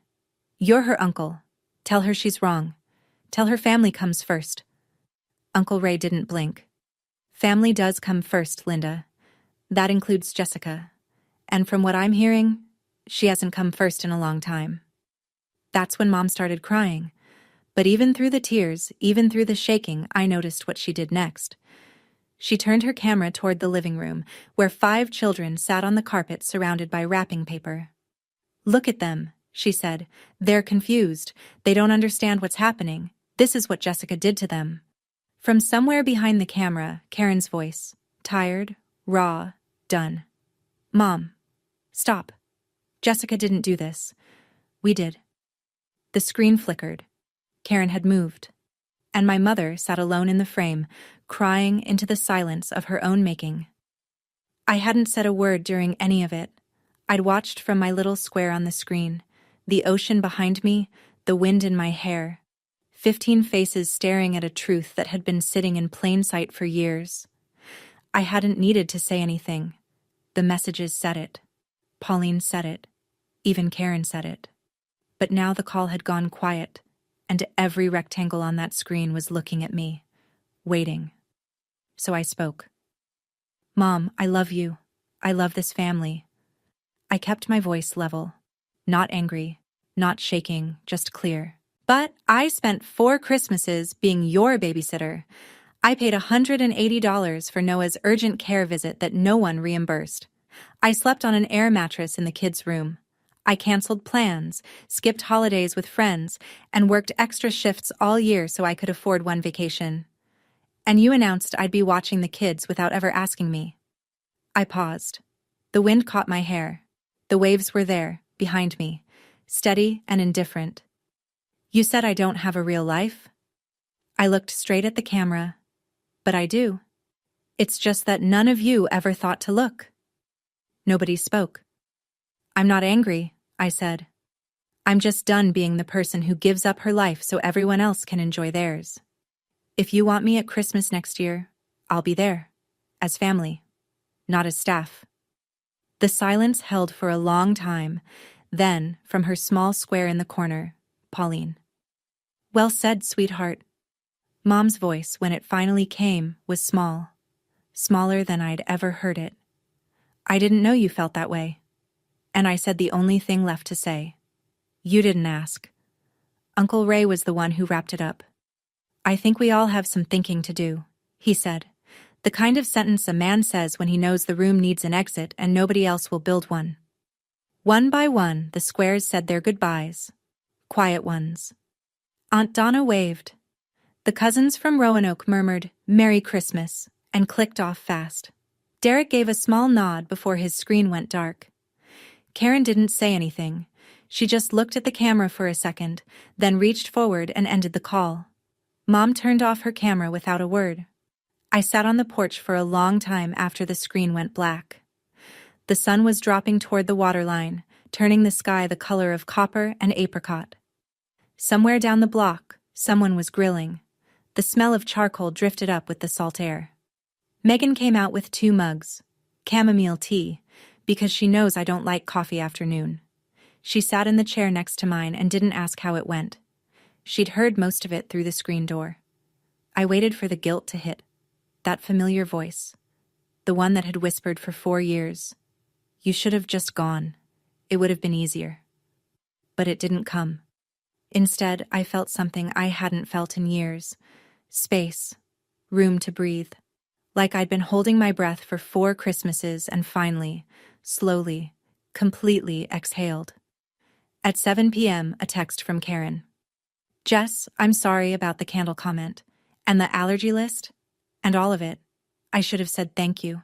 you're her uncle. Tell her she's wrong. Tell her family comes first. Uncle Ray didn't blink. Family does come first, Linda. That includes Jessica. And from what I'm hearing, she hasn't come first in a long time. That's when Mom started crying. But even through the tears, even through the shaking, I noticed what she did next. She turned her camera toward the living room, where 5 children sat on the carpet surrounded by wrapping paper. Look at them, she said. They're confused. They don't understand what's happening. This is what Jessica did to them. From somewhere behind the camera, Karen's voice. Tired, raw, done. Mom, stop. Jessica didn't do this. We did. The screen flickered. Karen had moved. and my mother sat alone in the frame, crying into the silence of her own making. I hadn't said a word during any of it. I'd watched from my little square on the screen, the ocean behind me, the wind in my hair, 15 faces staring at a truth that had been sitting in plain sight for years. I hadn't needed to say anything. The messages said it. Pauline said it. Even Karen said it. But now the call had gone quiet, and every rectangle on that screen was looking at me, waiting. So I spoke. "Mom, I love you. I love this family." I kept my voice level. Not angry, not shaking, just clear. "But I spent 4 Christmases being your babysitter. I paid $180 for Noah's urgent care visit that no one reimbursed. I slept on an air mattress in the kids' room. I canceled plans, skipped holidays with friends, and worked extra shifts all year so I could afford one vacation. And you announced I'd be watching the kids without ever asking me." I paused. The wind caught my hair. The waves were there, behind me, steady and indifferent. "You said I don't have a real life?" I looked straight at the camera. "But I do. It's just that none of you ever thought to look." Nobody spoke. "I'm not angry," I said. "I'm just done being the person who gives up her life so everyone else can enjoy theirs. If you want me at Christmas next year, I'll be there, as family, not as staff." The silence held for a long time. Then, from her small square in the corner, Pauline. "Well said, sweetheart." Mom's voice, when it finally came, was small. Smaller than I'd ever heard it. "I didn't know you felt that way." And I said the only thing left to say. "You didn't ask." Uncle Ray was the one who wrapped it up. "I think we all have some thinking to do," he said. The kind of sentence a man says when he knows the room needs an exit and nobody else will build one. One by one, the squares said their goodbyes. Quiet ones. Aunt Donna waved. The cousins from Roanoke murmured, "Merry Christmas," and clicked off fast. Derek gave a small nod before his screen went dark. Karen didn't say anything. She just looked at the camera for a second, then reached forward and ended the call. Mom turned off her camera without a word. I sat on the porch for a long time after the screen went black. The sun was dropping toward the waterline, turning the sky the color of copper and apricot. Somewhere down the block, someone was grilling. The smell of charcoal drifted up with the salt air. Megan came out with 2 mugs. Chamomile tea, because she knows I don't like coffee afternoon. She sat in the chair next to mine and didn't ask how it went. She'd heard most of it through the screen door. I waited for the guilt to hit. That familiar voice. The one that had whispered for 4 years. "You should have just gone. It would have been easier." But it didn't come. Instead, I felt something I hadn't felt in years. Space. Room to breathe. Like I'd been holding my breath for 4 Christmases and finally, slowly, completely exhaled. At 7 p.m., a text from Karen. "Jess, I'm sorry about the candle comment. And the allergy list? And all of it. I should have said thank you.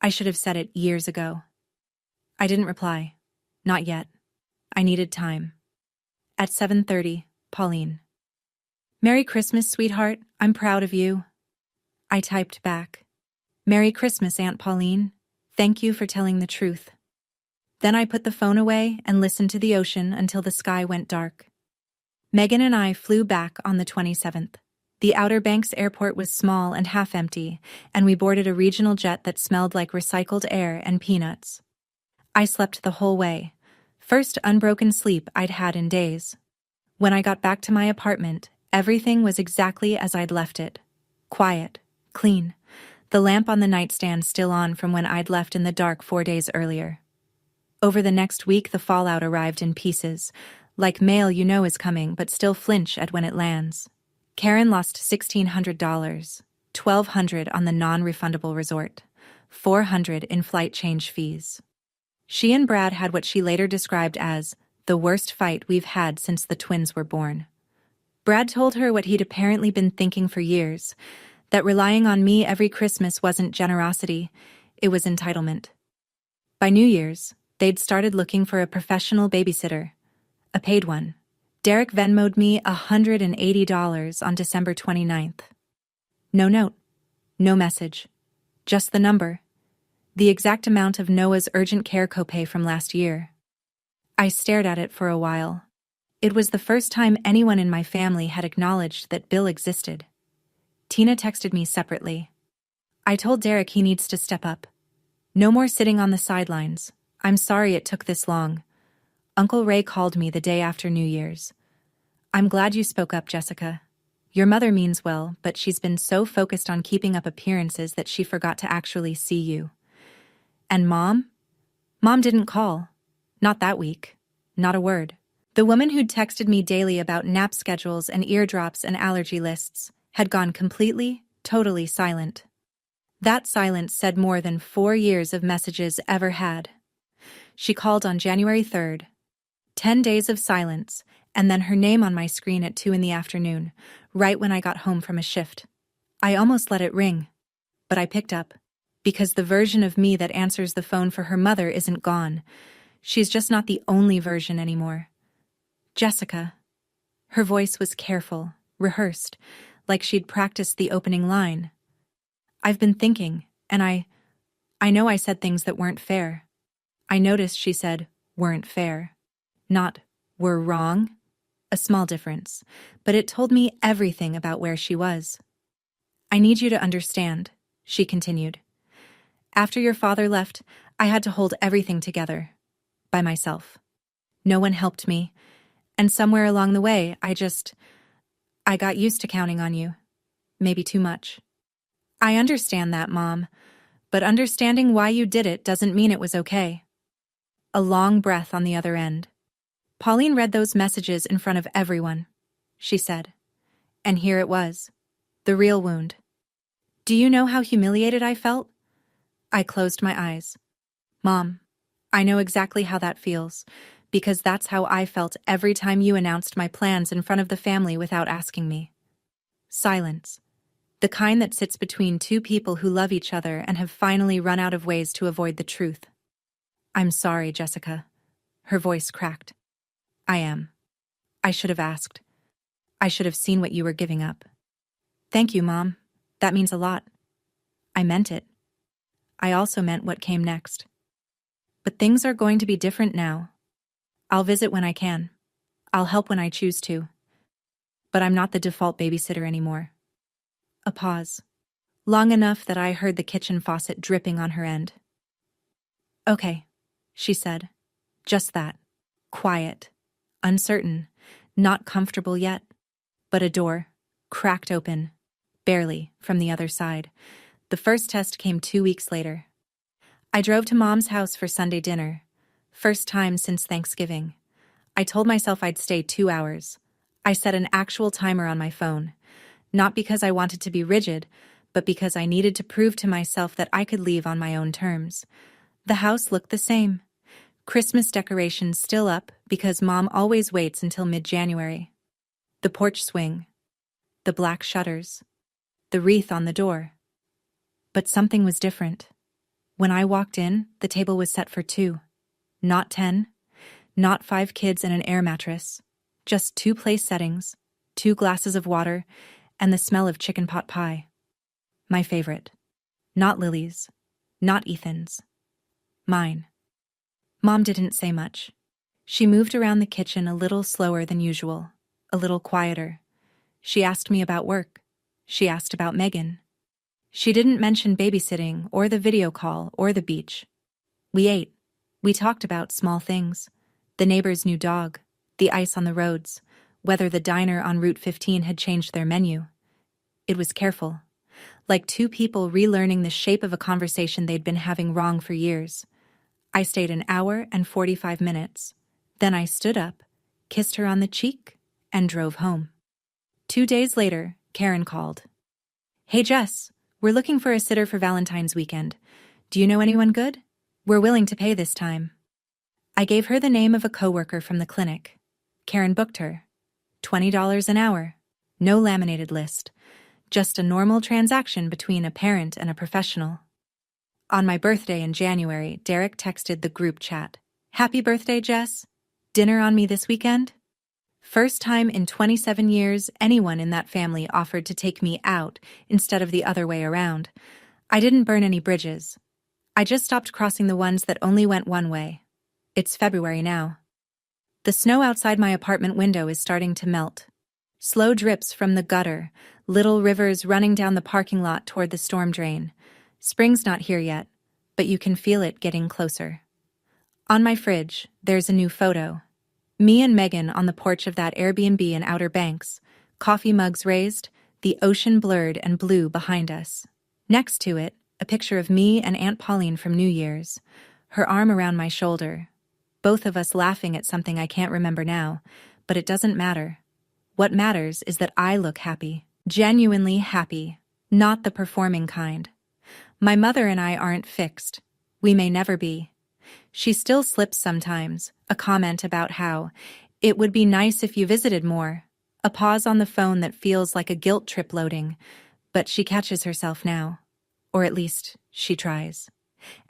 I should have said it years ago." I didn't reply. Not yet. I needed time. At 7:30, Pauline. "Merry Christmas, sweetheart. I'm proud of you." I typed back. "Merry Christmas, Aunt Pauline. Thank you for telling the truth." Then I put the phone away and listened to the ocean until the sky went dark. Megan and I flew back on the 27th. The Outer Banks airport was small and half empty, and we boarded a regional jet that smelled like recycled air and peanuts. I slept the whole way. First unbroken sleep I'd had in days. When I got back to my apartment, everything was exactly as I'd left it. Quiet, clean. The lamp on the nightstand still on from when I'd left in the dark 4 days earlier. Over the next week, the fallout arrived in pieces, like mail you know is coming but still flinch at when it lands. Karen lost $1,600, $1,200 on the non-refundable resort, $400 in flight change fees. She and Brad had what she later described as the worst fight we've had since the twins were born. Brad told her what he'd apparently been thinking for years, that relying on me every Christmas wasn't generosity, it was entitlement. By New Year's, they'd started looking for a professional babysitter, a paid one, Derek Venmo'd me $180 on December 29th. No note. No message. Just the number. The exact amount of Noah's urgent care copay from last year. I stared at it for a while. It was the first time anyone in my family had acknowledged that Bill existed. Tina texted me separately. I told Derek he needs to step up. No more sitting on the sidelines. I'm sorry it took this long. Uncle Ray called me the day after New Year's. I'm glad you spoke up, Jessica. Your mother means well, but she's been so focused on keeping up appearances that she forgot to actually see you. And Mom? Mom didn't call. Not that week. Not a word. The woman who'd texted me daily about nap schedules and eardrops and allergy lists had gone completely, totally silent. That silence said more than 4 years of messages ever had. She called on January 3rd. 10 days of silence, and then her name on my screen at 2 in the afternoon, right when I got home from a shift. I almost let it ring. But I picked up. Because the version of me that answers the phone for her mother isn't gone. She's just not the only version anymore. Jessica. Her voice was careful, rehearsed, like she'd practiced the opening line. I've been thinking, and I know I said things that weren't fair. I noticed she said, weren't fair. Not, were wrong. A small difference, but it told me everything about where she was. I need you to understand, she continued. After your father left, I had to hold everything together. By myself. No one helped me, and somewhere along the way, I got used to counting on you. Maybe too much. I understand that, Mom, but understanding why you did it doesn't mean it was okay. A long breath on the other end. Pauline read those messages in front of everyone, she said. And here it was. The real wound. Do you know how humiliated I felt? I closed my eyes. Mom, I know exactly how that feels, because that's how I felt every time you announced my plans in front of the family without asking me. Silence. The kind that sits between two people who love each other and have finally run out of ways to avoid the truth. I'm sorry, Jessica. Her voice cracked. I am. I should have asked. I should have seen what you were giving up. Thank you, Mom. That means a lot. I meant it. I also meant what came next. But things are going to be different now. I'll visit when I can. I'll help when I choose to. But I'm not the default babysitter anymore. A pause. Long enough that I heard the kitchen faucet dripping on her end. Okay, she said. Just that. Quiet. Uncertain. Not comfortable yet. But a door. Cracked open. Barely, from the other side. The first test came 2 weeks later. I drove to Mom's house for Sunday dinner. First time since Thanksgiving. I told myself I'd stay 2 hours. I set an actual timer on my phone. Not because I wanted to be rigid, but because I needed to prove to myself that I could leave on my own terms. The house looked the same. Christmas decorations still up because Mom always waits until mid-January. The porch swing. The black shutters. The wreath on the door. But something was different. When I walked in, the table was set for 2. Not 10. Not 5 kids and an air mattress. Just 2 place settings, 2 glasses of water, and the smell of chicken pot pie. My favorite. Not Lily's. Not Ethan's. Mine. Mom didn't say much. She moved around the kitchen a little slower than usual, a little quieter. She asked me about work. She asked about Megan. She didn't mention babysitting or the video call or the beach. We ate. We talked about small things. The neighbor's new dog, the ice on the roads, whether the diner on Route 15 had changed their menu. It was careful, like 2 people relearning the shape of a conversation they'd been having wrong for years. I stayed an hour and 45 minutes. Then I stood up, kissed her on the cheek, and drove home. 2 days later, Karen called. Hey Jess, we're looking for a sitter for Valentine's weekend. Do you know anyone good? We're willing to pay this time. I gave her the name of a coworker from the clinic. Karen booked her. $20 an hour. No laminated list. Just a normal transaction between a parent and a professional. On my birthday in January, Derek texted the group chat. Happy birthday, Jess. Dinner on me this weekend? First time in 27 years anyone in that family offered to take me out instead of the other way around. I didn't burn any bridges. I just stopped crossing the ones that only went one way. It's February now. The snow outside my apartment window is starting to melt. Slow drips from the gutter, little rivers running down the parking lot toward the storm drain. Spring's not here yet, but you can feel it getting closer. On my fridge, there's a new photo. Me and Megan on the porch of that Airbnb in Outer Banks, coffee mugs raised, the ocean blurred and blue behind us. Next to it, a picture of me and Aunt Pauline from New Year's, her arm around my shoulder. Both of us laughing at something I can't remember now, but it doesn't matter. What matters is that I look happy, genuinely happy, not the performing kind. My mother and I aren't fixed. We may never be. She still slips sometimes, a comment about how it would be nice if you visited more, a pause on the phone that feels like a guilt trip loading, but she catches herself now. Or at least, she tries.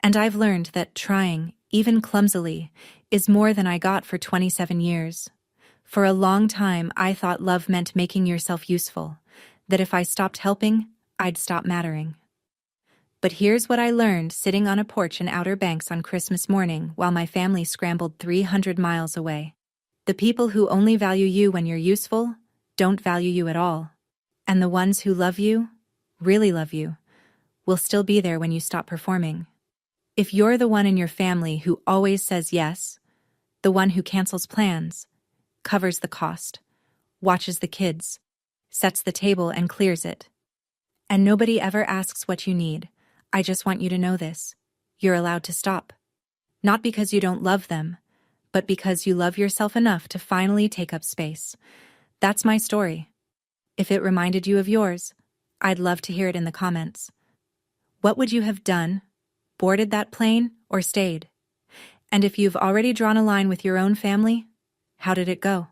And I've learned that trying, even clumsily, is more than I got for 27 years. For a long time, I thought love meant making yourself useful, that if I stopped helping, I'd stop mattering. But here's what I learned sitting on a porch in Outer Banks on Christmas morning while my family scrambled 300 miles away. The people who only value you when you're useful don't value you at all. And the ones who love you, really love you, will still be there when you stop performing. If you're the one in your family who always says yes, the one who cancels plans, covers the cost, watches the kids, sets the table and clears it, and nobody ever asks what you need, I just want you to know this. You're allowed to stop. Not because you don't love them, but because you love yourself enough to finally take up space. That's my story. If it reminded you of yours, I'd love to hear it in the comments. What would you have done? Boarded that plane or stayed? And if you've already drawn a line with your own family, how did it go?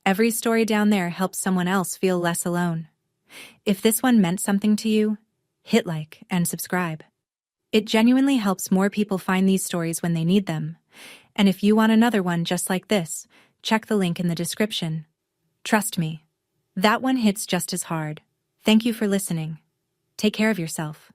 Every story down there helps someone else feel less alone. If this one meant something to you, hit like and subscribe. It genuinely helps more people find these stories when they need them. And if you want another one just like this, check the link in the description. Trust me, that one hits just as hard. Thank you for listening. Take care of yourself.